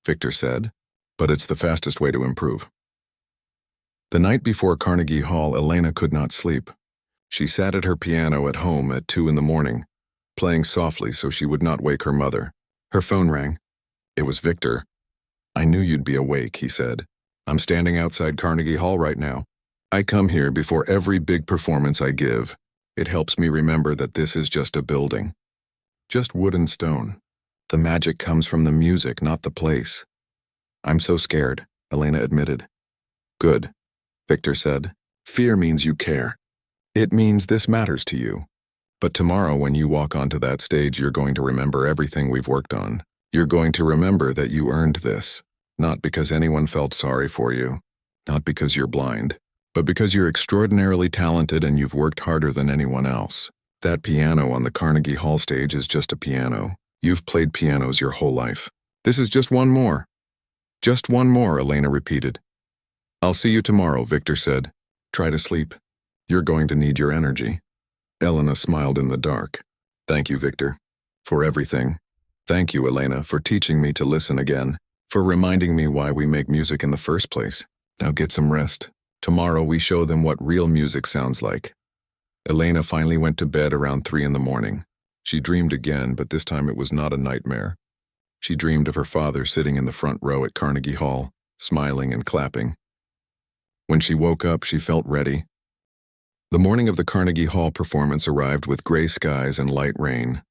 Victor said, but it's the fastest way to improve. The night before Carnegie Hall, Elena could not sleep. She sat at her piano at home at 2 in the morning, playing softly so she would not wake her mother. Her phone rang. It was Victor. I knew you'd be awake, he said. I'm standing outside Carnegie Hall right now. I come here before every big performance I give. It helps me remember that this is just a building. Just wood and stone. The magic comes from the music, not the place. I'm so scared, Elena admitted. Good, Victor said. Fear means you care. It means this matters to you. But tomorrow when you walk onto that stage, you're going to remember everything we've worked on. You're going to remember that you earned this, not because anyone felt sorry for you, not because you're blind, but because you're extraordinarily talented and you've worked harder than anyone else. That piano on the Carnegie Hall stage is just a piano. You've played pianos your whole life. This is just one more. Just one more, Elena repeated. I'll see you tomorrow, Victor said. Try to sleep. You're going to need your energy. Elena smiled in the dark. Thank you, Victor, for everything. Thank you, Elena, for teaching me to listen again, for reminding me why we make music in the first place. Now get some rest. Tomorrow we show them what real music sounds like. Elena finally went to bed around 3 in the morning. She dreamed again, but this time it was not a nightmare. She dreamed of her father sitting in the front row at Carnegie Hall, smiling and clapping. When she woke up, she felt ready. The morning of the Carnegie Hall performance arrived with gray skies and light rain.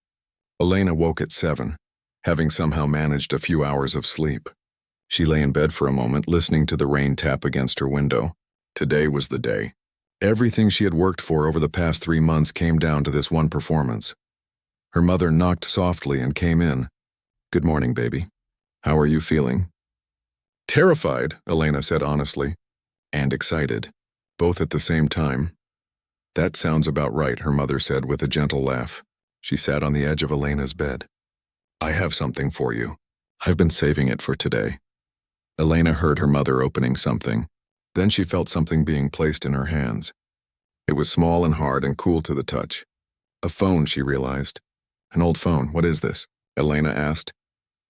Elena woke at 7, having somehow managed a few hours of sleep. She lay in bed for a moment, listening to the rain tap against her window. Today was the day. Everything she had worked for over the past 3 months came down to this one performance. Her mother knocked softly and came in. Good morning, baby. How are you feeling? Terrified, Elena said honestly, and excited, both at the same time. That sounds about right, her mother said with a gentle laugh. She sat on the edge of Elena's bed. I have something for you. I've been saving it for today. Elena heard her mother opening something. Then she felt something being placed in her hands. It was small and hard and cool to the touch. A phone, she realized. An old phone. What is this? Elena asked.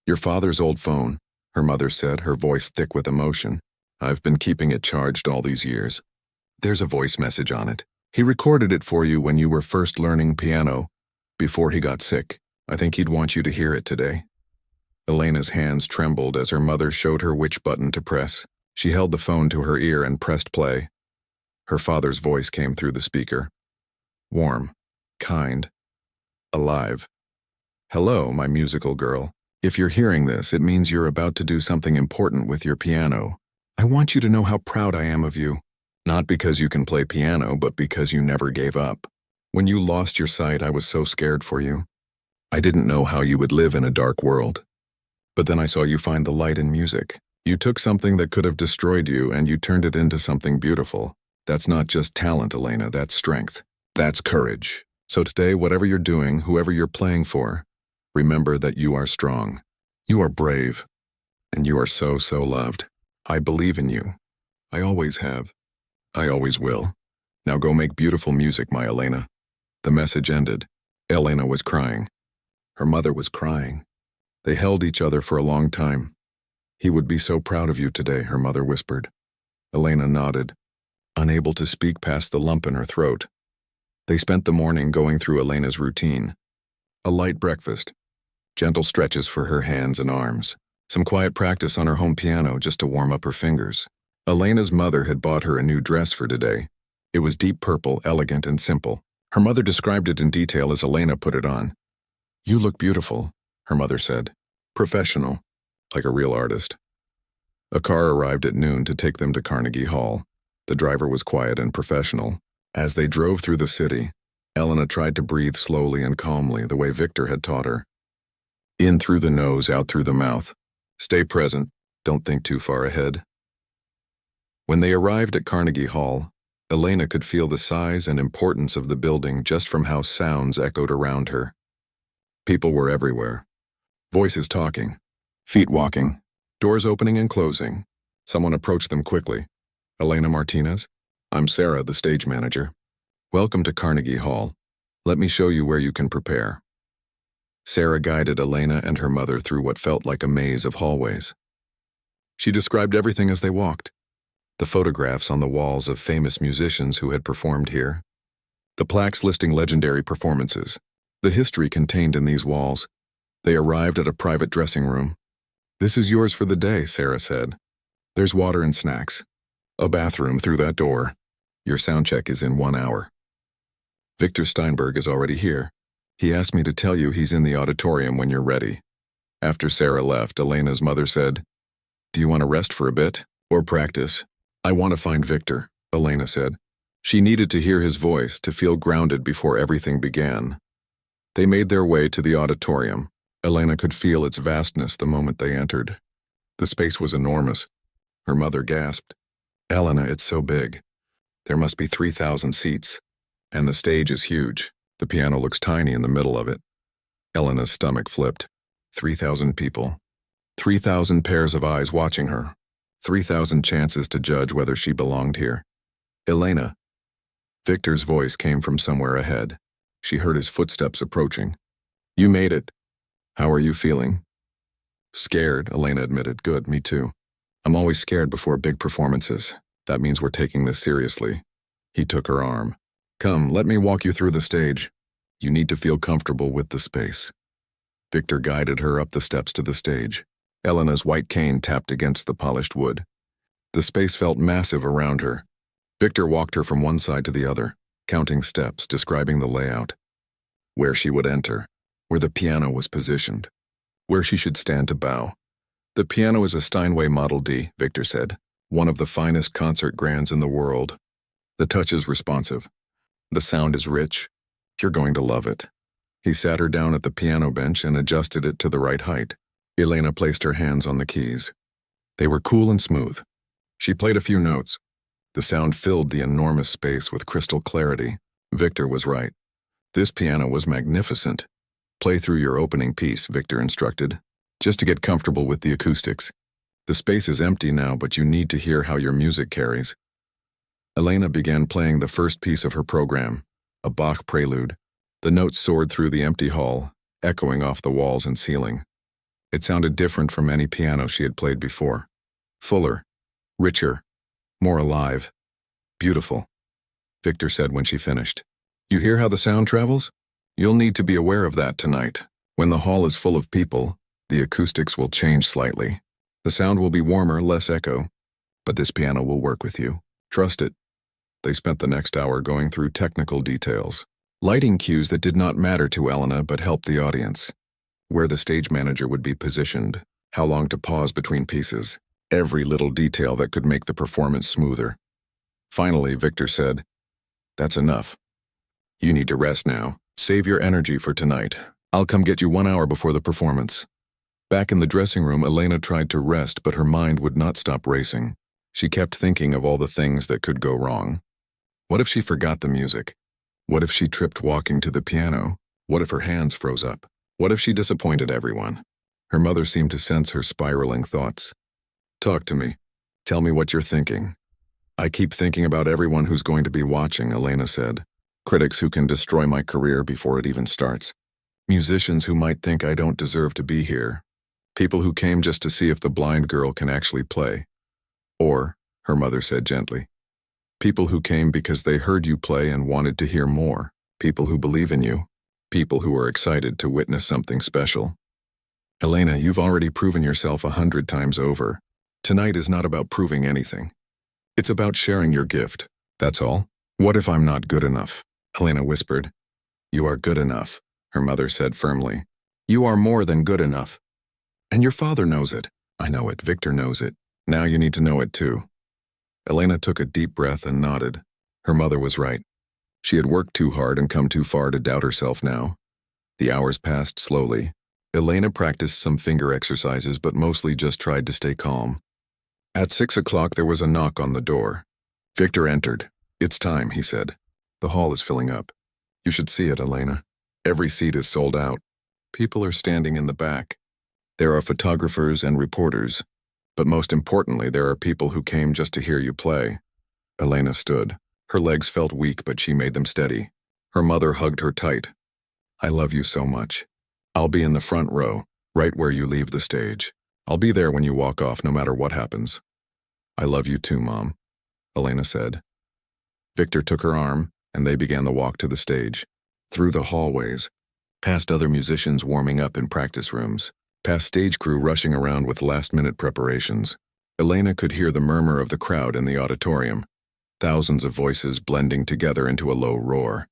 Your father's old phone, her mother said, her voice thick with emotion. I've been keeping it charged all these years. There's a voice message on it. He recorded it for you when you were first learning piano, before he got sick. I think he'd want you to hear it today. Elena's hands trembled as her mother showed her which button to press. She held the phone to her ear and pressed play. Her father's voice came through the speaker. Warm, kind, alive. Hello, my musical girl. If you're hearing this, it means you're about to do something important with your piano. I want you to know how proud I am of you. Not because you can play piano, but because you never gave up. When you lost your sight, I was so scared for you. I didn't know how you would live in a dark world. But then I saw you find the light in music. You took something that could have destroyed you and you turned it into something beautiful. That's not just talent, Elena, that's strength. That's courage. So today, whatever you're doing, whoever you're playing for, remember that you are strong. You are brave. And you are so, so loved. I believe in you. I always have. I always will. Now go make beautiful music, my Elena. The message ended. Elena was crying. Her mother was crying. They held each other for a long time. He would be so proud of you today, her mother whispered. Elena nodded, unable to speak past the lump in her throat. They spent the morning going through Elena's routine. A light breakfast, gentle stretches for her hands and arms, some quiet practice on her home piano just to warm up her fingers. Elena's mother had bought her a new dress for today. It was deep purple, elegant and simple. Her mother described it in detail as Elena put it on. You look beautiful, her mother said. Professional, like a real artist. A car arrived at noon to take them to Carnegie Hall. The driver was quiet and professional. As they drove through the city, Elena tried to breathe slowly and calmly the way Victor had taught her. In through the nose, out through the mouth. Stay present, don't think too far ahead. When they arrived at Carnegie Hall, Elena could feel the size and importance of the building just from how sounds echoed around her. People were everywhere. Voices talking, feet walking, doors opening and closing. Someone approached them quickly. Elena Martinez? I'm Sarah, the stage manager. Welcome to Carnegie Hall. Let me show you where you can prepare. Sarah guided Elena and her mother through what felt like a maze of hallways. She described everything as they walked. The photographs on the walls of famous musicians who had performed here. The plaques listing legendary performances. The history contained in these walls. They arrived at a private dressing room. This is yours for the day, Sarah said. There's water and snacks. A bathroom through that door. Your sound check is in 1 hour. Victor Steinberg is already here. He asked me to tell you he's in the auditorium when you're ready. After Sarah left, Elena's mother said, Do you want to rest for a bit, or practice? I want to find Victor, Elena said. She needed to hear his voice to feel grounded before everything began. They made their way to the auditorium. Elena could feel its vastness the moment they entered. The space was enormous. Her mother gasped. Elena, it's so big. There must be 3,000 seats. And the stage is huge. The piano looks tiny in the middle of it. Elena's stomach flipped. 3,000 people. 3,000 pairs of eyes watching her. 3,000 chances to judge whether she belonged here. Elena. Victor's voice came from somewhere ahead. She heard his footsteps approaching. You made it. How are you feeling? Scared, Elena admitted. Good, me too. I'm always scared before big performances. That means we're taking this seriously. He took her arm. Come, let me walk you through the stage. You need to feel comfortable with the space. Victor guided her up the steps to the stage. Elena's white cane tapped against the polished wood. The space felt massive around her. Victor walked her from one side to the other, counting steps, describing the layout. Where she would enter, where the piano was positioned, where she should stand to bow. The piano is a Steinway Model D, Victor said, one of the finest concert grands in the world. The touch is responsive. The sound is rich. You're going to love it. He sat her down at the piano bench and adjusted it to the right height. Elena placed her hands on the keys. They were cool and smooth. She played a few notes. The sound filled the enormous space with crystal clarity. Victor was right. This piano was magnificent. Play through your opening piece, Victor instructed, just to get comfortable with the acoustics. The space is empty now, but you need to hear how your music carries. Elena began playing the first piece of her program, a Bach prelude. The notes soared through the empty hall, echoing off the walls and ceiling. It sounded different from any piano she had played before. Fuller, richer, more alive. Beautiful, Victor said when she finished. You hear how the sound travels? You'll need to be aware of that tonight. When the hall is full of people, the acoustics will change slightly. The sound will be warmer, less echo, but this piano will work with you. Trust it. They spent the next hour going through technical details. Lighting cues that did not matter to Elena but helped the audience. Where the stage manager would be positioned, how long to pause between pieces, every little detail that could make the performance smoother. Finally, Victor said, "That's enough. You need to rest now. Save your energy for tonight. I'll come get you 1 hour before the performance." Back in the dressing room, Elena tried to rest, but her mind would not stop racing. She kept thinking of all the things that could go wrong. What if she forgot the music? What if she tripped walking to the piano? What if her hands froze up? What if she disappointed everyone? Her mother seemed to sense her spiraling thoughts. "Talk to me. Tell me what you're thinking." "I keep thinking about everyone who's going to be watching," Elena said. "Critics who can destroy my career before it even starts. Musicians who might think I don't deserve to be here. People who came just to see if the blind girl can actually play. Or," her mother said gently, "people who came because they heard you play and wanted to hear more. People who believe in you. People who are excited to witness something special. Elena, you've already proven yourself 100 times over. Tonight is not about proving anything. It's about sharing your gift. That's all. What if I'm not good enough?" Elena whispered. "You are good enough," her mother said firmly. "You are more than good enough. And your father knows it." "I know it. Victor knows it. Now you need to know it too." Elena took a deep breath and nodded. Her mother was right. She had worked too hard and come too far to doubt herself now. The hours passed slowly. Elena practiced some finger exercises, but mostly just tried to stay calm. At 6 o'clock, there was a knock on the door. Victor entered. "It's time," he said. "The hall is filling up. You should see it, Elena. Every seat is sold out. People are standing in the back. There are photographers and reporters. But most importantly, there are people who came just to hear you play." Elena stood. Her legs felt weak, but she made them steady. Her mother hugged her tight. "I love you so much. I'll be in the front row, right where you leave the stage. I'll be there when you walk off, no matter what happens." "I love you too, Mom," Elena said. Victor took her arm, and they began the walk to the stage. Through the hallways, past other musicians warming up in practice rooms, past stage crew rushing around with last-minute preparations. Elena could hear the murmur of the crowd in the auditorium, thousands of voices blending together into a low roar.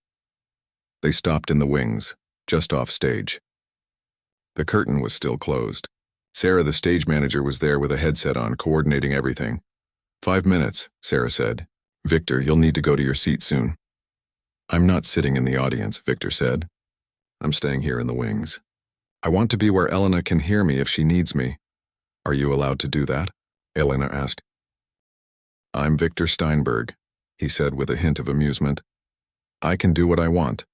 They stopped in the wings, just off stage. The curtain was still closed. Sarah, the stage manager, was there with a headset on, coordinating everything. 5 minutes, Sarah said. "Victor, you'll need to go to your seat soon." "I'm not sitting in the audience," Victor said. "I'm staying here in the wings. I want to be where Elena can hear me if she needs me." "Are you allowed to do that?" Elena asked. "I'm Victor Steinberg," he said with a hint of amusement. "I can do what I want.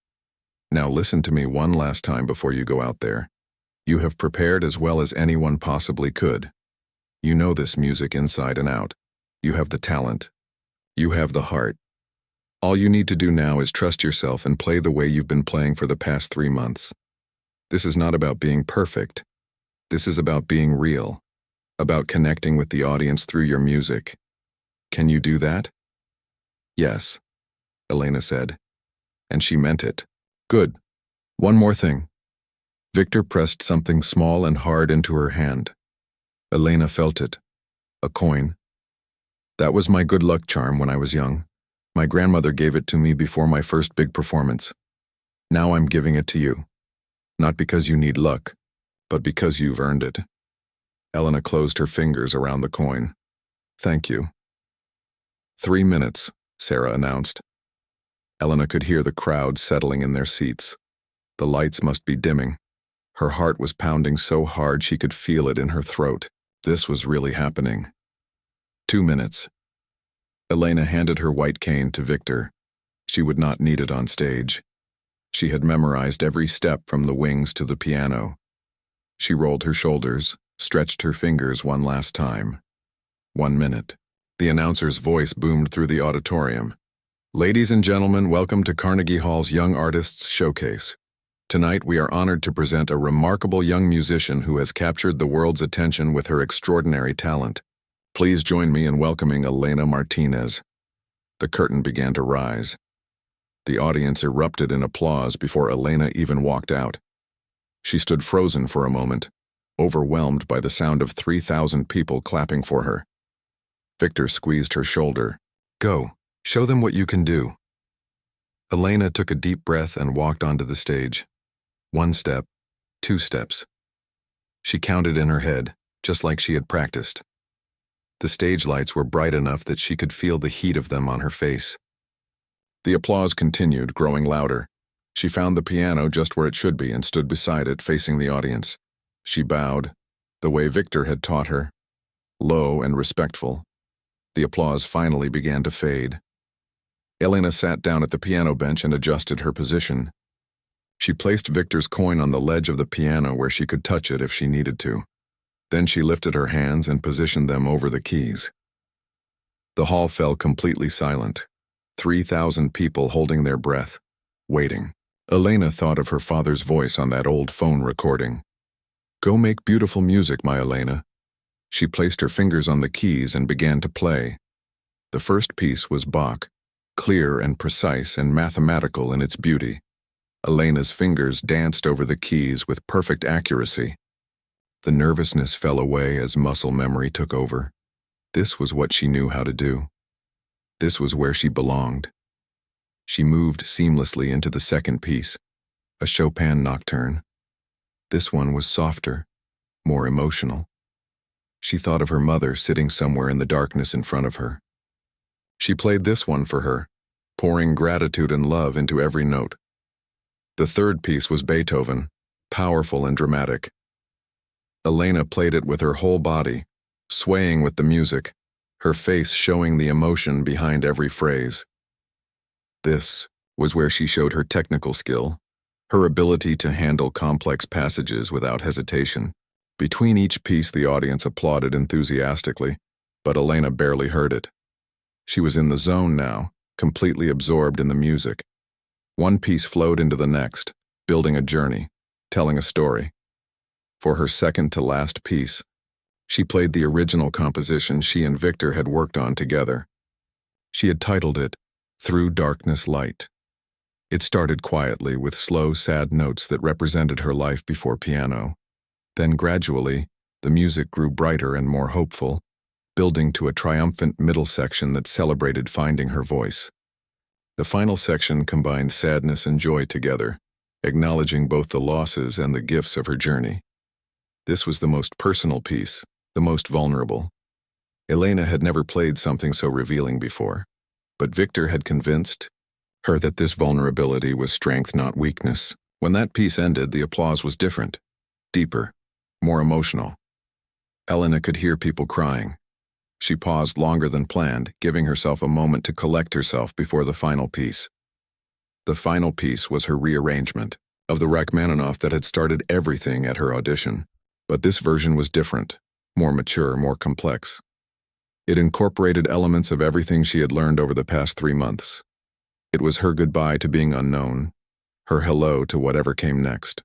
Now listen to me one last time before you go out there. You have prepared as well as anyone possibly could. You know this music inside and out. You have the talent. You have the heart. All you need to do now is trust yourself and play the way you've been playing for the past 3 months. This is not about being perfect. This is about being real, about connecting with the audience through your music. Can you do that?" "Yes," Elena said, and she meant it. "Good. One more thing." Victor pressed something small and hard into her hand. Elena felt it. A coin. "That was my good luck charm when I was young. My grandmother gave it to me before my first big performance. Now I'm giving it to you. Not because you need luck, but because you've earned it." Elena closed her fingers around the coin. "Thank you." 3 minutes, Sarah announced. Elena could hear the crowd settling in their seats. The lights must be dimming. Her heart was pounding so hard she could feel it in her throat. This was really happening. 2 minutes. Elena handed her white cane to Victor. She would not need it on stage. She had memorized every step from the wings to the piano. She rolled her shoulders, stretched her fingers one last time. 1 minute. The announcer's voice boomed through the auditorium. Ladies and gentlemen, welcome to Carnegie Hall's Young Artists Showcase. Tonight we are honored to present a remarkable young musician who has captured the world's attention with her extraordinary talent. Please join me in welcoming Elena Martinez. The curtain began to rise. The audience erupted in applause before Elena even walked out. She stood frozen for a moment, overwhelmed by the sound of 3,000 people clapping for her. Victor squeezed her shoulder. Go, show them what you can do. Elena took a deep breath and walked onto the stage. 1 step, 2 steps. She counted in her head, just like she had practiced. The stage lights were bright enough that she could feel the heat of them on her face. The applause continued, growing louder. She found the piano just where it should be and stood beside it, facing the audience. She bowed, the way Victor had taught her, low and respectful. The applause finally began to fade. Elena sat down at the piano bench and adjusted her position. She placed Victor's coin on the ledge of the piano where she could touch it if she needed to. Then she lifted her hands and positioned them over the keys. The hall fell completely silent. 3,000 people holding their breath, waiting. Elena thought of her father's voice on that old phone recording. Go make beautiful music, my Elena. She placed her fingers on the keys and began to play. The first piece was Bach, clear and precise and mathematical in its beauty. Elena's fingers danced over the keys with perfect accuracy. The nervousness fell away as muscle memory took over. This was what she knew how to do. This was where she belonged. She moved seamlessly into the second piece, a Chopin nocturne. This one was softer, more emotional. She thought of her mother sitting somewhere in the darkness in front of her. She played this one for her, pouring gratitude and love into every note. The third piece was Beethoven, powerful and dramatic. Elena played it with her whole body, swaying with the music, her face showing the emotion behind every phrase. This was where she showed her technical skill, her ability to handle complex passages without hesitation. Between each piece, the audience applauded enthusiastically, but Elena barely heard it. She was in the zone now, completely absorbed in the music. One piece flowed into the next, building a journey, telling a story. For her second to last piece, she played the original composition she and Victor had worked on together. She had titled it, Through Darkness Light. It started quietly with slow, sad notes that represented her life before piano. Then gradually, the music grew brighter and more hopeful, building to a triumphant middle section that celebrated finding her voice. The final section combined sadness and joy together, acknowledging both the losses and the gifts of her journey. This was the most personal piece, the most vulnerable. Elena had never played something so revealing before, but Victor had convinced her that this vulnerability was strength, not weakness. When that piece ended, the applause was different, deeper, more emotional. Elena could hear people crying. She paused longer than planned, giving herself a moment to collect herself before the final piece. The final piece was her rearrangement of the Rachmaninoff that had started everything at her audition. But this version was different, more mature, more complex. It incorporated elements of everything she had learned over the past 3 months. It was her goodbye to being unknown, her hello to whatever came next.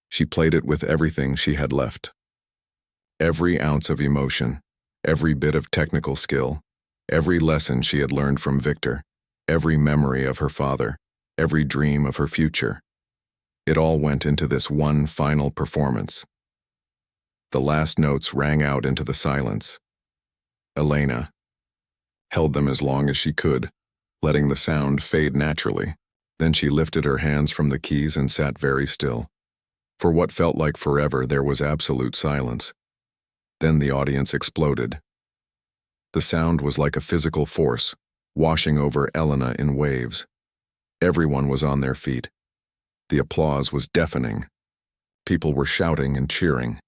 She played it with everything she had left. Every ounce of emotion, every bit of technical skill, every lesson she had learned from Victor, every memory of her father, every dream of her future. It all went into this one final performance. The last notes rang out into the silence. Elena held them as long as she could, letting the sound fade naturally. Then she lifted her hands from the keys and sat very still. For what felt like forever, there was absolute silence. Then the audience exploded. The sound was like a physical force, washing over Elena in waves. Everyone was on their feet. The applause was deafening. People were shouting and cheering.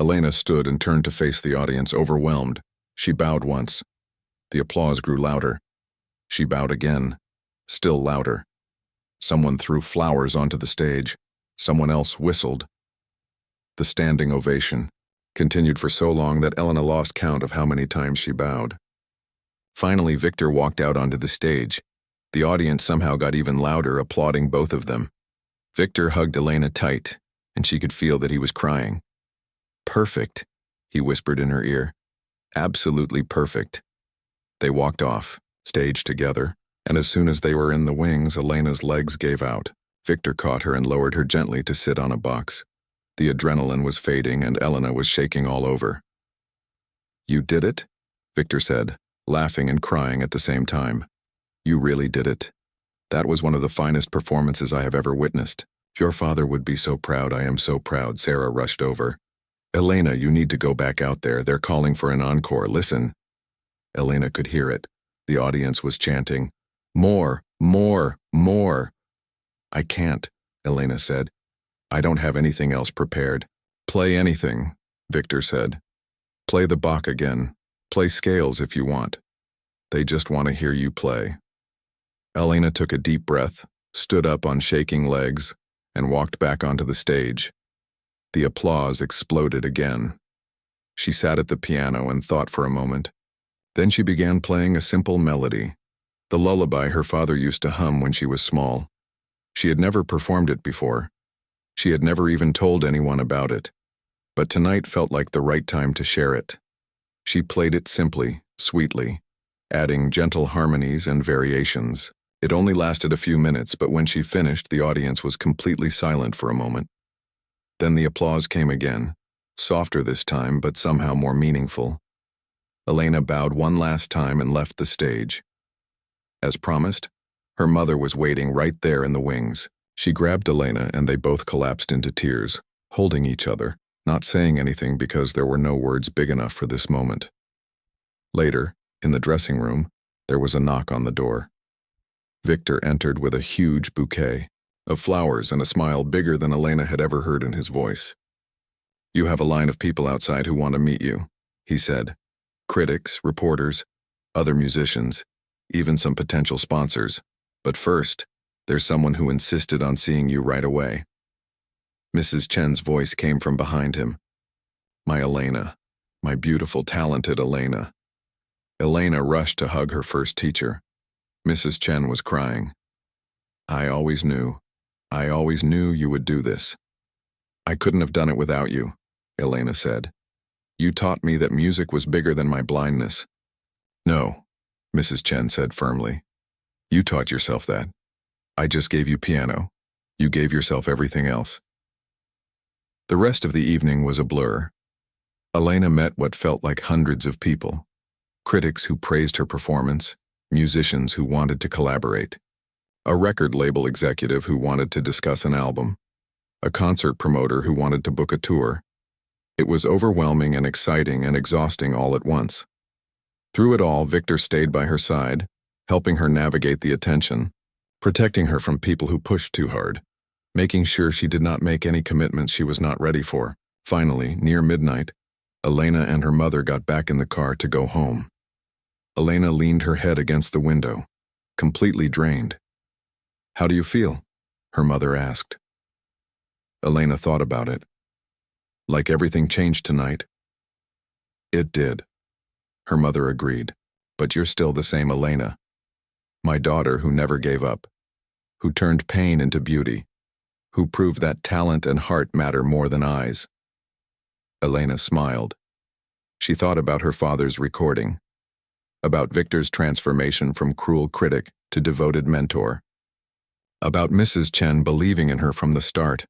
Elena stood and turned to face the audience, overwhelmed. She bowed once. The applause grew louder. She bowed again, still louder. Someone threw flowers onto the stage. Someone else whistled. The standing ovation continued for so long that Elena lost count of how many times she bowed. Finally, Victor walked out onto the stage. The audience somehow got even louder, applauding both of them. Victor hugged Elena tight, and she could feel that he was crying. "Perfect," he whispered in her ear. "Absolutely perfect." They walked off, stage together, and as soon as they were in the wings, Elena's legs gave out. Victor caught her and lowered her gently to sit on a box. The adrenaline was fading and Elena was shaking all over. "You did it?" Victor said, laughing and crying at the same time. "You really did it. That was one of the finest performances I have ever witnessed. Your father would be so proud. I am so proud." Sarah rushed over. "Elena, you need to go back out there. They're calling for an encore. Listen." Elena could hear it. The audience was chanting, "More, more, more." "I can't," Elena said. "I don't have anything else prepared." "Play anything," Victor said. "Play the Bach again. Play scales if you want. They just want to hear you play." Elena took a deep breath, stood up on shaking legs, and walked back onto the stage. The applause exploded again. She sat at the piano and thought for a moment. Then she began playing a simple melody, the lullaby her father used to hum when she was small. She had never performed it before. She had never even told anyone about it. But tonight felt like the right time to share it. She played it simply, sweetly, adding gentle harmonies and variations. It only lasted a few minutes, but when she finished, the audience was completely silent for a moment. Then the applause came again, softer this time, but somehow more meaningful. Elena bowed one last time and left the stage. As promised, her mother was waiting right there in the wings. She grabbed Elena and they both collapsed into tears, holding each other, not saying anything because there were no words big enough for this moment. Later, in the dressing room, there was a knock on the door. Victor entered with a huge bouquet of flowers and a smile bigger than Elena had ever heard in his voice. "You have a line of people outside who want to meet you," he said. "Critics, reporters, other musicians, even some potential sponsors. But first, there's someone who insisted on seeing you right away." Mrs. Chen's voice came from behind him. "My Elena, my beautiful, talented Elena." Elena rushed to hug her first teacher. Mrs. Chen was crying. I always knew you would do this." "I couldn't have done it without you," Elena said. "You taught me that music was bigger than my blindness." "No," Mrs. Chen said firmly. "You taught yourself that. I just gave you piano. You gave yourself everything else." The rest of the evening was a blur. Elena met what felt like hundreds of people. Critics who praised her performance, musicians who wanted to collaborate, a record label executive who wanted to discuss an album, a concert promoter who wanted to book a tour. It was overwhelming and exciting and exhausting all at once. Through it all, Victor stayed by her side, helping her navigate the attention, protecting her from people who pushed too hard, making sure she did not make any commitments she was not ready for. Finally, near midnight, Elena and her mother got back in the car to go home. Elena leaned her head against the window, completely drained. "How do you feel?" her mother asked. Elena thought about it. "Like everything changed tonight." "It did," her mother agreed. "But you're still the same Elena. My daughter who never gave up, who turned pain into beauty, who proved that talent and heart matter more than eyes." Elena smiled. She thought about her father's recording, about Victor's transformation from cruel critic to devoted mentor, about Mrs. Chen believing in her from the start,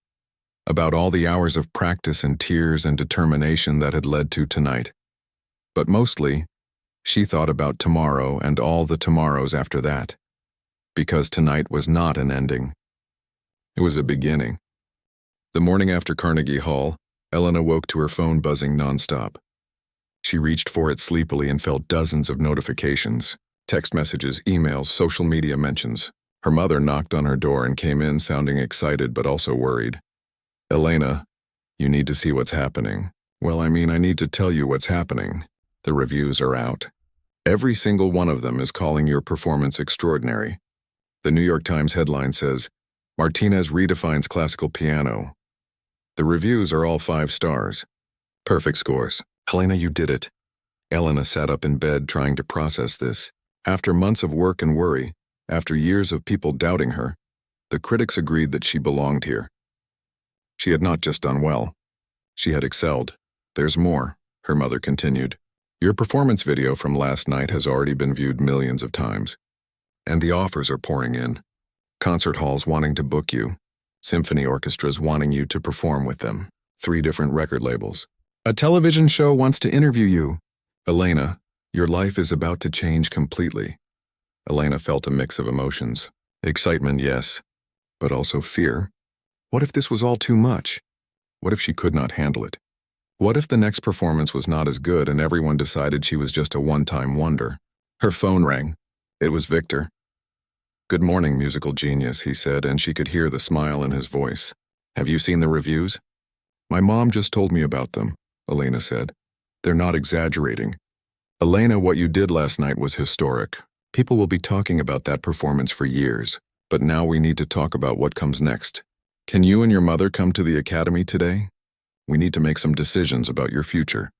about all the hours of practice and tears and determination that had led to tonight. But mostly, she thought about tomorrow and all the tomorrows after that, because tonight was not an ending. It was a beginning. The morning after Carnegie Hall, Elena woke to her phone buzzing nonstop. She reached for it sleepily and felt dozens of notifications, text messages, emails, social media mentions. Her mother knocked on her door and came in sounding excited but also worried. Elena, you need to see what's happening. Well, I need to tell you what's happening. The reviews are out. Every single one of them is calling your performance extraordinary. The New York Times headline says, Martinez redefines classical piano. The reviews are all 5 stars. Perfect scores. Elena, you did it. Elena sat up in bed trying to process this. After months of work and worry, after years of people doubting her, the critics agreed that she belonged here. She had not just done well. She had excelled. There's more, her mother continued. Your performance video from last night has already been viewed millions of times. And the offers are pouring in. Concert halls wanting to book you. Symphony orchestras wanting you to perform with them. 3 different record labels. A television show wants to interview you. Elena, your life is about to change completely. Elena felt a mix of emotions. Excitement, yes, but also fear. What if this was all too much? What if she could not handle it? What if the next performance was not as good and everyone decided she was just a one-time wonder? Her phone rang. It was Victor. Good morning, musical genius, he said, and she could hear the smile in his voice. Have you seen the reviews? My mom just told me about them, Elena said. They're not exaggerating. Elena, what you did last night was historic. People will be talking about that performance for years, but now we need to talk about what comes next. Can you and your mother come to the academy today? We need to make some decisions about your future.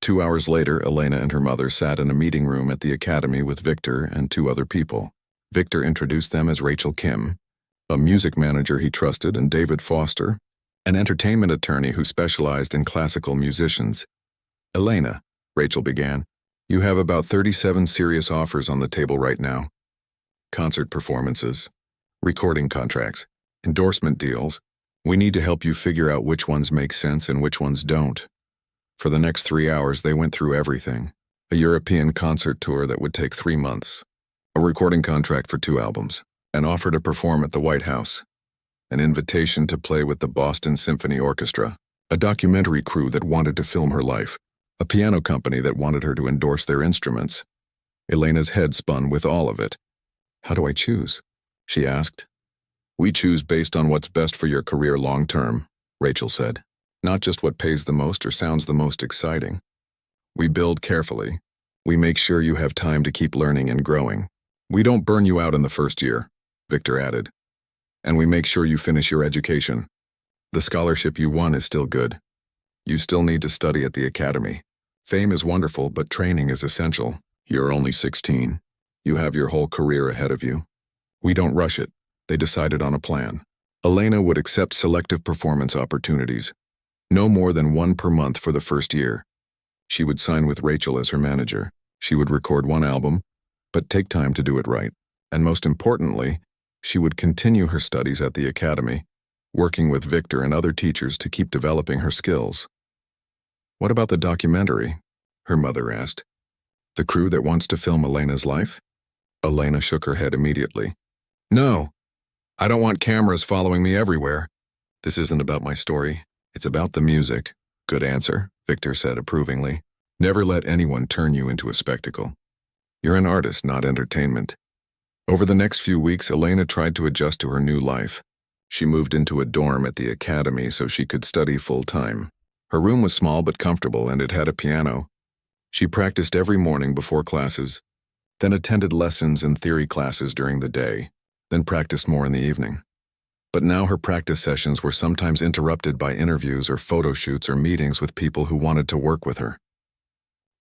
2 hours later, Elena and her mother sat in a meeting room at the academy with Victor and 2 other people. Victor introduced them as Rachel Kim, a music manager he trusted, and David Foster, an entertainment attorney who specialized in classical musicians. Elena, Rachel began, you have about 37 serious offers on the table right now. Concert performances, recording contracts, endorsement deals. We need to help you figure out which ones make sense and which ones don't. For the next 3 hours, they went through everything. A European concert tour that would take 3 months. A recording contract for 2 albums. An offer to perform at the White House. An invitation to play with the Boston Symphony Orchestra. A documentary crew that wanted to film her life. A piano company that wanted her to endorse their instruments. Elena's head spun with all of it. How do I choose? She asked. We choose based on what's best for your career long term, Rachel said. Not just what pays the most or sounds the most exciting. We build carefully. We make sure you have time to keep learning and growing. We don't burn you out in the first year, Victor added. And we make sure you finish your education. The scholarship you won is still good. You still need to study at the academy. Fame is wonderful, but training is essential. You're only 16. You have your whole career ahead of you. We don't rush it. They decided on a plan. Elena would accept selective performance opportunities. No more than 1 per month for the first year. She would sign with Rachel as her manager. She would record 1 album, but take time to do it right. And most importantly, she would continue her studies at the academy, working with Victor and other teachers to keep developing her skills. What about the documentary? Her mother asked. The crew that wants to film Elena's life? Elena shook her head immediately. No, I don't want cameras following me everywhere. This isn't about my story. It's about the music. Good answer, Victor said approvingly. Never let anyone turn you into a spectacle. You're an artist, not entertainment. Over the next few weeks, Elena tried to adjust to her new life. She moved into a dorm at the academy so she could study full-time. Her room was small but comfortable, and it had a piano. She practiced every morning before classes, then attended lessons and theory classes during the day, then practiced more in the evening. But now her practice sessions were sometimes interrupted by interviews or photo shoots or meetings with people who wanted to work with her.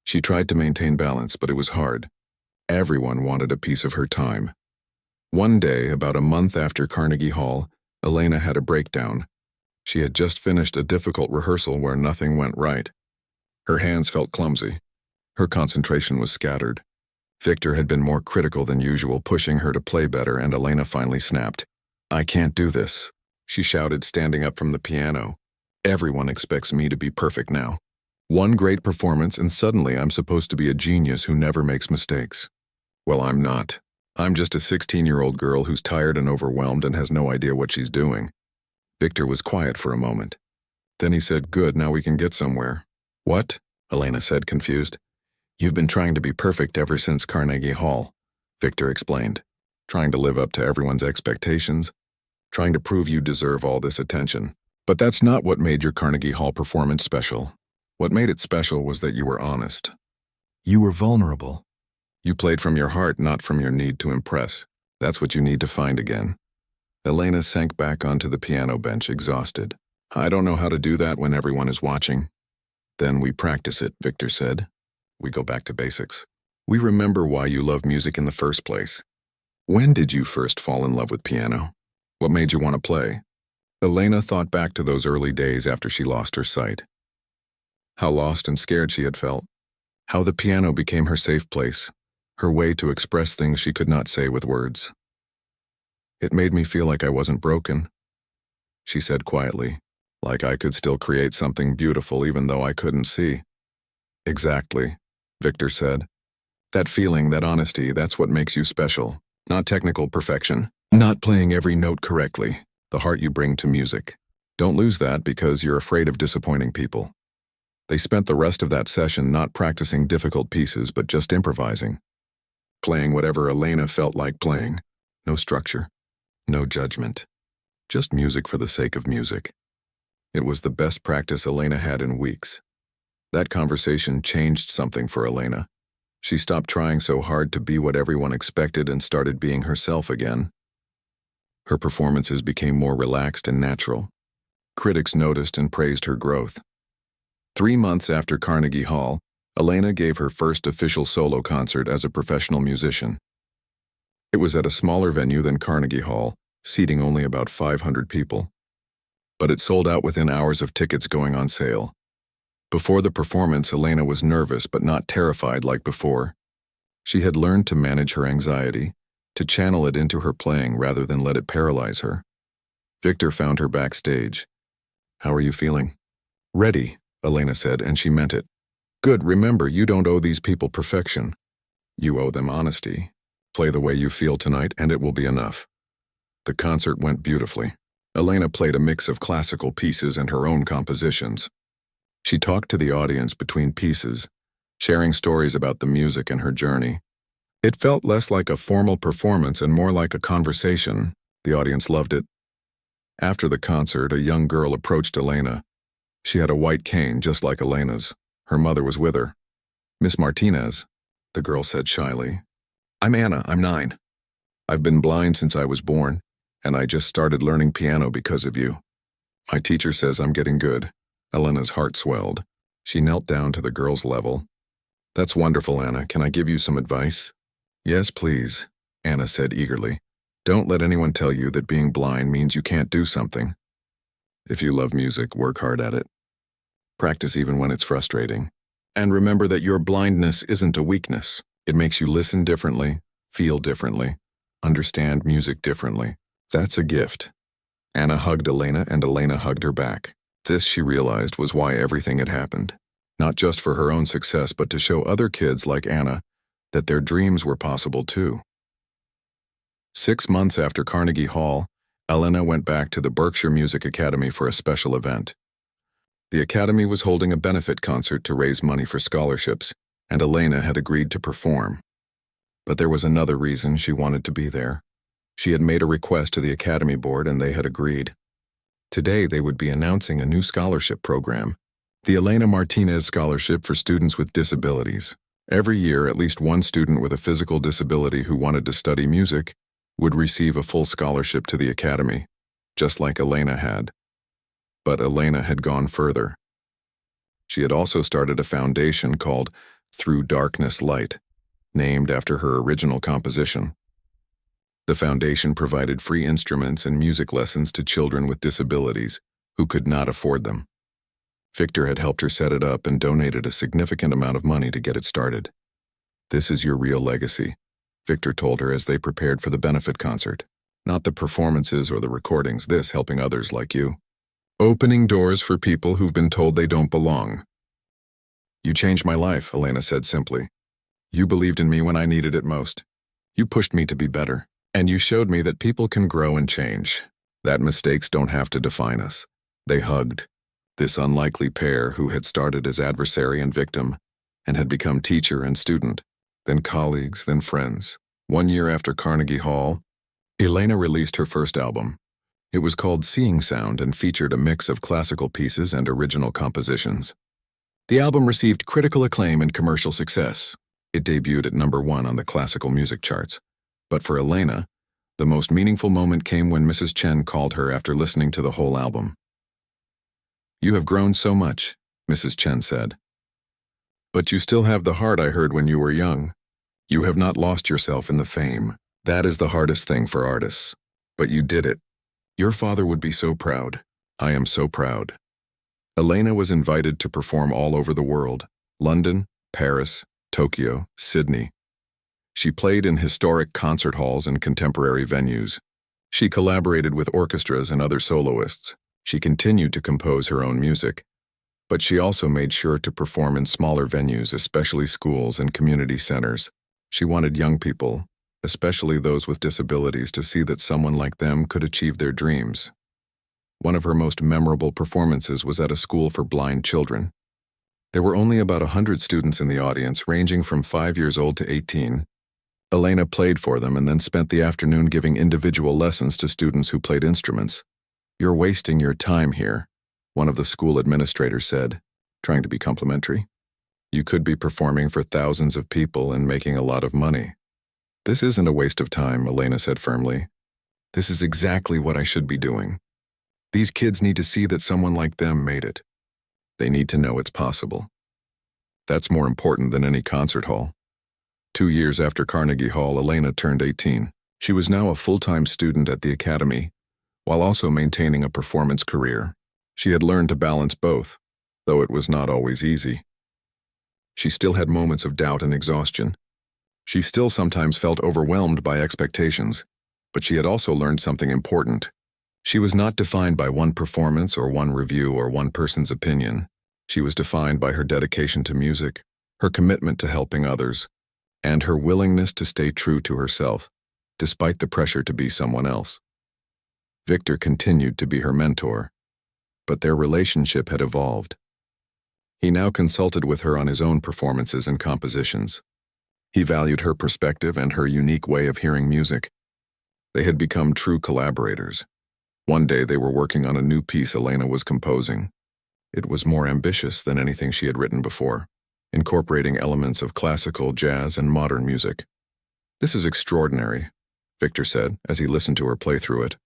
She tried to maintain balance, but it was hard. Everyone wanted a piece of her time. One day, about a month after Carnegie Hall, Elena had a breakdown. She had just finished a difficult rehearsal where nothing went right. Her hands felt clumsy. Her concentration was scattered. Victor had been more critical than usual, pushing her to play better, and Elena finally snapped. I can't do this, she shouted, standing up from the piano. Everyone expects me to be perfect now. 1 great performance and suddenly I'm supposed to be a genius who never makes mistakes. Well, I'm not. I'm just a 16-year-old girl who's tired and overwhelmed and has no idea what she's doing. Victor was quiet for a moment. Then he said, Good, now we can get somewhere. What? Elena said, confused. You've been trying to be perfect ever since Carnegie Hall, Victor explained. Trying to live up to everyone's expectations. Trying to prove you deserve all this attention. But that's not what made your Carnegie Hall performance special. What made it special was that you were honest. You were vulnerable. You played from your heart, not from your need to impress. That's what you need to find again. Elena sank back onto the piano bench, exhausted. I don't know how to do that when everyone is watching. Then we practice it, Victor said. We go back to basics. We remember why you love music in the first place. When did you first fall in love with piano? What made you want to play? Elena thought back to those early days after she lost her sight. How lost and scared she had felt. How the piano became her safe place, her way to express things she could not say with words. It made me feel like I wasn't broken, she said quietly, like I could still create something beautiful even though I couldn't see. Exactly, Victor said. That feeling, that honesty, that's what makes you special. Not technical perfection, not playing every note correctly, the heart you bring to music. Don't lose that because you're afraid of disappointing people. They spent the rest of that session not practicing difficult pieces but just improvising. Playing whatever Elena felt like playing. No structure, no judgment. Just music for the sake of music. It was the best practice Elena had in weeks. That conversation changed something for Elena. She stopped trying so hard to be what everyone expected and started being herself again. Her performances became more relaxed and natural. Critics noticed and praised her growth. 3 months after Carnegie Hall, Elena gave her first official solo concert as a professional musician. It was at a smaller venue than Carnegie Hall, seating only about 500 people. But it sold out within hours of tickets going on sale. Before the performance, Elena was nervous but not terrified like before. She had learned to manage her anxiety, to channel it into her playing rather than let it paralyze her. Victor found her backstage. How are you feeling? Ready, Elena said, and she meant it. Good, remember, you don't owe these people perfection. You owe them honesty. Play the way you feel tonight and it will be enough. The concert went beautifully. Elena played a mix of classical pieces and her own compositions. She talked to the audience between pieces, sharing stories about the music and her journey. It felt less like a formal performance and more like a conversation. The audience loved it. After the concert, a young girl approached Elena. She had a white cane just like Elena's. Her mother was with her. Miss Martinez, the girl said shyly. I'm Anna, I'm 9. I've been blind since I was born, and I just started learning piano because of you. My teacher says I'm getting good. Elena's heart swelled. She knelt down to the girl's level. That's wonderful, Anna. Can I give you some advice? Yes, please, Anna said eagerly. Don't let anyone tell you that being blind means you can't do something. If you love music, work hard at it. Practice even when it's frustrating. And remember that your blindness isn't a weakness. It makes you listen differently, feel differently, understand music differently. That's a gift. Anna hugged Elena and Elena hugged her back. This, she realized, was why everything had happened. Not just for her own success, but to show other kids like Anna that their dreams were possible too. 6 months after Carnegie Hall, Elena went back to the Berkshire Music Academy for a special event. The Academy was holding a benefit concert to raise money for scholarships, and Elena had agreed to perform. But there was another reason she wanted to be there. She had made a request to the Academy Board and they had agreed. Today they would be announcing a new scholarship program, the Elena Martinez Scholarship for Students with Disabilities. Every year, at least one student with a physical disability who wanted to study music would receive a full scholarship to the Academy, just like Elena had. But Elena had gone further. She had also started a foundation called Through Darkness Light, named after her original composition. The foundation provided free instruments and music lessons to children with disabilities who could not afford them. Victor had helped her set it up and donated a significant amount of money to get it started. This is your real legacy, Victor told her as they prepared for the benefit concert. Not the performances or the recordings, this helping others like you. Opening doors for people who've been told they don't belong. You changed my life, Elena said simply. You believed in me when I needed it most. You pushed me to be better. And you showed me that people can grow and change, that mistakes don't have to define us. They hugged. This unlikely pair who had started as adversary and victim and had become teacher and student, then colleagues, then friends. 1 year after Carnegie Hall, Elena released her first album. It was called Seeing Sound and featured a mix of classical pieces and original compositions. The album received critical acclaim and commercial success. It debuted at #1 on the classical music charts. But for Elena, the most meaningful moment came when Mrs. Chen called her after listening to the whole album. "You have grown so much," Mrs. Chen said. "But you still have the heart I heard when you were young. You have not lost yourself in the fame. That is the hardest thing for artists. But you did it. Your father would be so proud. I am so proud." Elena was invited to perform all over the world: London, Paris, Tokyo, Sydney. She played in historic concert halls and contemporary venues. She collaborated with orchestras and other soloists. She continued to compose her own music, but she also made sure to perform in smaller venues, especially schools and community centers. She wanted young people, especially those with disabilities, to see that someone like them could achieve their dreams. One of her most memorable performances was at a school for blind children. There were only about 100 students in the audience, ranging from 5 years old to 18. Elena played for them and then spent the afternoon giving individual lessons to students who played instruments. "You're wasting your time here," one of the school administrators said, trying to be complimentary. "You could be performing for thousands of people and making a lot of money." "This isn't a waste of time," Elena said firmly. "This is exactly what I should be doing. These kids need to see that someone like them made it. They need to know it's possible. That's more important than any concert hall." 2 years after Carnegie Hall, Elena turned 18. She was now a full-time student at the academy, while also maintaining a performance career. She had learned to balance both, though it was not always easy. She still had moments of doubt and exhaustion. She still sometimes felt overwhelmed by expectations, but she had also learned something important. She was not defined by one performance or one review or one person's opinion. She was defined by her dedication to music, her commitment to helping others, and her willingness to stay true to herself, despite the pressure to be someone else. Victor continued to be her mentor, but their relationship had evolved. He now consulted with her on his own performances and compositions. He valued her perspective and her unique way of hearing music. They had become true collaborators. One day they were working on a new piece Elena was composing. It was more ambitious than anything she had written before, incorporating elements of classical, jazz, and modern music. "This is extraordinary," Victor said as he listened to her play through it.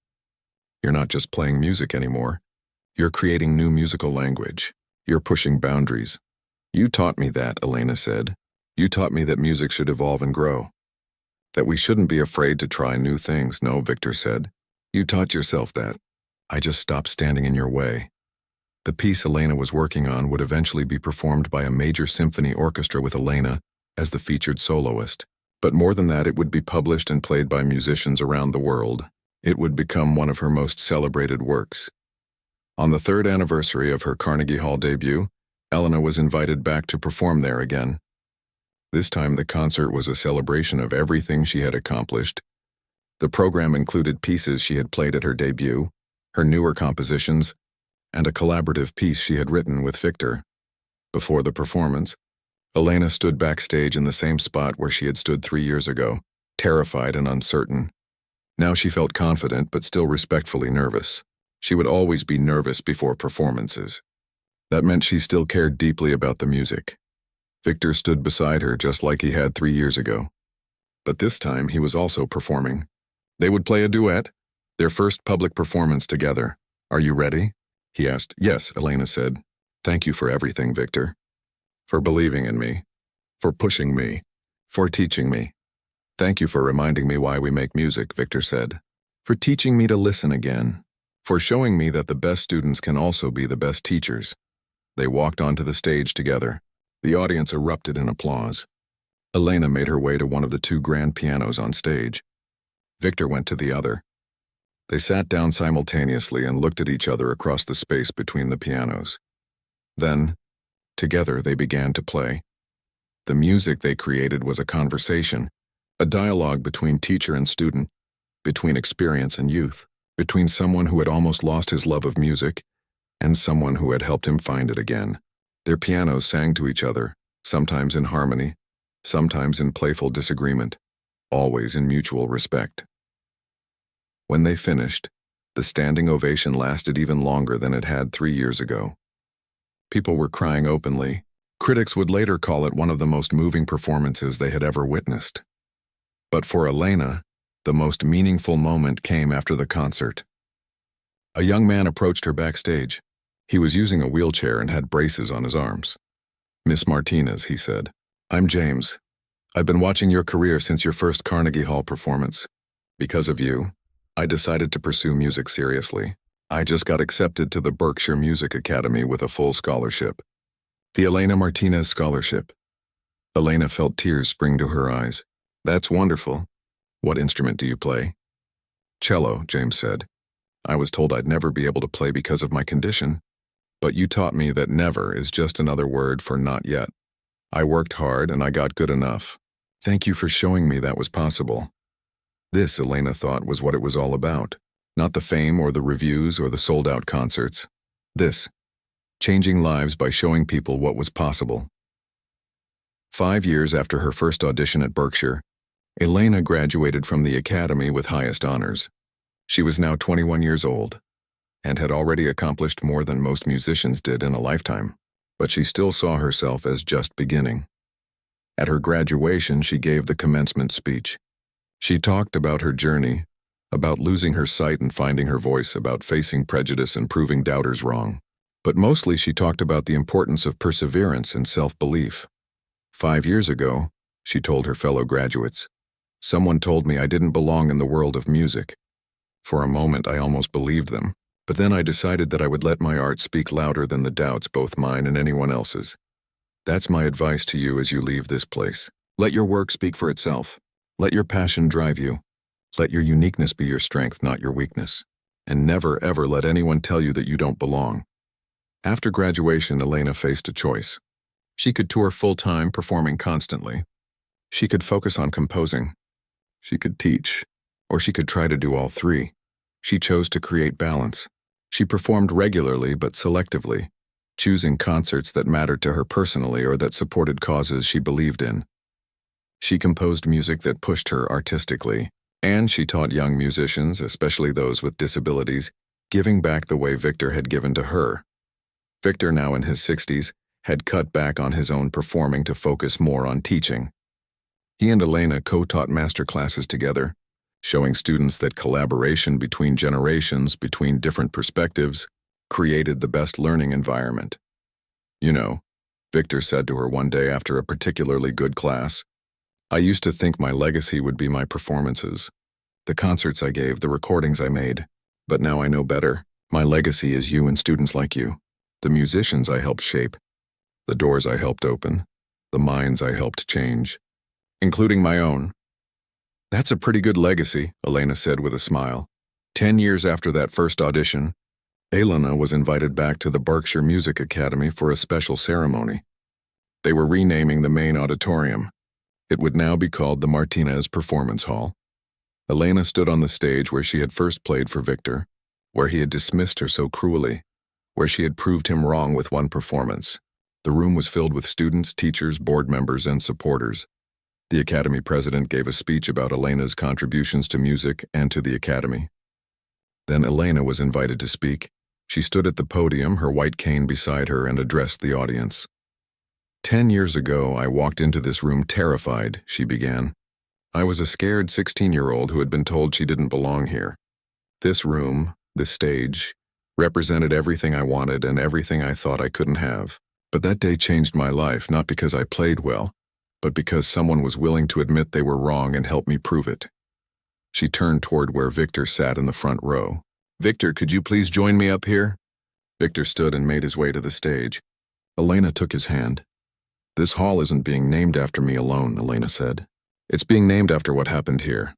"You're not just playing music anymore. You're creating new musical language. You're pushing boundaries." "You taught me that," Elena said. "You taught me that music should evolve and grow. That we shouldn't be afraid to try new things." "No," Victor said. "You taught yourself that. I just stopped standing in your way." The piece Elena was working on would eventually be performed by a major symphony orchestra with Elena as the featured soloist. But more than that, it would be published and played by musicians around the world. It would become one of her most celebrated works. On the 3rd anniversary of her Carnegie Hall debut, Elena was invited back to perform there again. This time the concert was a celebration of everything she had accomplished. The program included pieces she had played at her debut, her newer compositions, and a collaborative piece she had written with Victor. Before the performance, Elena stood backstage in the same spot where she had stood 3 years ago, terrified and uncertain. Now she felt confident but still respectfully nervous. She would always be nervous before performances. That meant she still cared deeply about the music. Victor stood beside her just like he had 3 years ago. But this time he was also performing. They would play a duet, their first public performance together. "Are you ready?" he asked. "Yes," Elena said. "Thank you for everything, Victor. For believing in me. For pushing me. For teaching me." "Thank you for reminding me why we make music," Victor said. "For teaching me to listen again. For showing me that the best students can also be the best teachers." They walked onto the stage together. The audience erupted in applause. Elena made her way to one of the 2 grand pianos on stage. Victor went to the other. They sat down simultaneously and looked at each other across the space between the pianos. Then, together, they began to play. The music they created was a conversation, a dialogue between teacher and student, between experience and youth, between someone who had almost lost his love of music and someone who had helped him find it again. Their pianos sang to each other, sometimes in harmony, sometimes in playful disagreement, always in mutual respect. When they finished, The standing ovation lasted even longer than it had 3 years ago. People were crying openly. Critics would later call it one of the most moving performances they had ever witnessed. But for Elena, the most meaningful moment came after the concert. A young man approached her backstage. He was using a wheelchair and had braces on his arms. "Miss Martinez," he said, "I'm James. I've been watching your career since your first Carnegie Hall performance. Because of you, I decided to pursue music seriously. I just got accepted to the Berkshire Music Academy with a full scholarship. The Elena Martinez Scholarship." Elena felt tears spring to her eyes. "That's wonderful. What instrument do you play?" "Cello," James said. "I was told I'd never be able to play because of my condition. But you taught me that never is just another word for not yet. I worked hard and I got good enough. Thank you for showing me that was possible." This, Elena thought, was what it was all about. Not the fame or the reviews or the sold-out concerts. This, changing lives by showing people what was possible. 5 years after her first audition at Berkshire, Elena graduated from the academy with highest honors. She was now 21 years old and had already accomplished more than most musicians did in a lifetime, but she still saw herself as just beginning. At her graduation, she gave the commencement speech. She talked about her journey, about losing her sight and finding her voice, about facing prejudice and proving doubters wrong. But mostly she talked about the importance of perseverance and self-belief. 5 years ago, she told her fellow graduates, "Someone told me I didn't belong in the world of music. For a moment, I almost believed them. But then I decided that I would let my art speak louder than the doubts, both mine and anyone else's. That's my advice to you as you leave this place. Let your work speak for itself. Let your passion drive you. Let your uniqueness be your strength, not your weakness. And never, ever let anyone tell you that you don't belong." After graduation, Elena faced a choice. She could tour full-time, performing constantly. She could focus on composing. She could teach. Or she could try to do all three. She chose to create balance. She performed regularly but selectively, choosing concerts that mattered to her personally or that supported causes she believed in. She composed music that pushed her artistically, and she taught young musicians, especially those with disabilities, giving back the way Victor had given to her. Victor, now in his 60s, had cut back on his own performing to focus more on teaching. He and Elena co-taught master classes together, showing students that collaboration between generations, between different perspectives, created the best learning environment. "You know," Victor said to her one day after a particularly good class, "I used to think my legacy would be my performances, the concerts I gave, the recordings I made. But now I know better. My legacy is you and students like you, the musicians I helped shape, the doors I helped open, the minds I helped change, including my own." "That's a pretty good legacy," Elena said with a smile. 10 years after that first audition, Elena was invited back to the Berkshire Music Academy for a special ceremony. They were renaming the main auditorium. It would now be called the Martinez Performance Hall. Elena stood on the stage where she had first played for Victor, where he had dismissed her so cruelly, where she had proved him wrong with one performance. The room was filled with students, teachers, board members, and supporters. The Academy president gave a speech about Elena's contributions to music and to the Academy. Then Elena was invited to speak. She stood at the podium, her white cane beside her, and addressed the audience. 10 years ago, I walked into this room terrified," she began. "I was a scared 16-year-old who had been told she didn't belong here. This room, this stage, represented everything I wanted and everything I thought I couldn't have. But that day changed my life, not because I played well, but because someone was willing to admit they were wrong and help me prove it." She turned toward where Victor sat in the front row. "Victor, could you please join me up here?" Victor stood and made his way to the stage. Elena took his hand. "This hall isn't being named after me alone," Elena said. "It's being named after what happened here.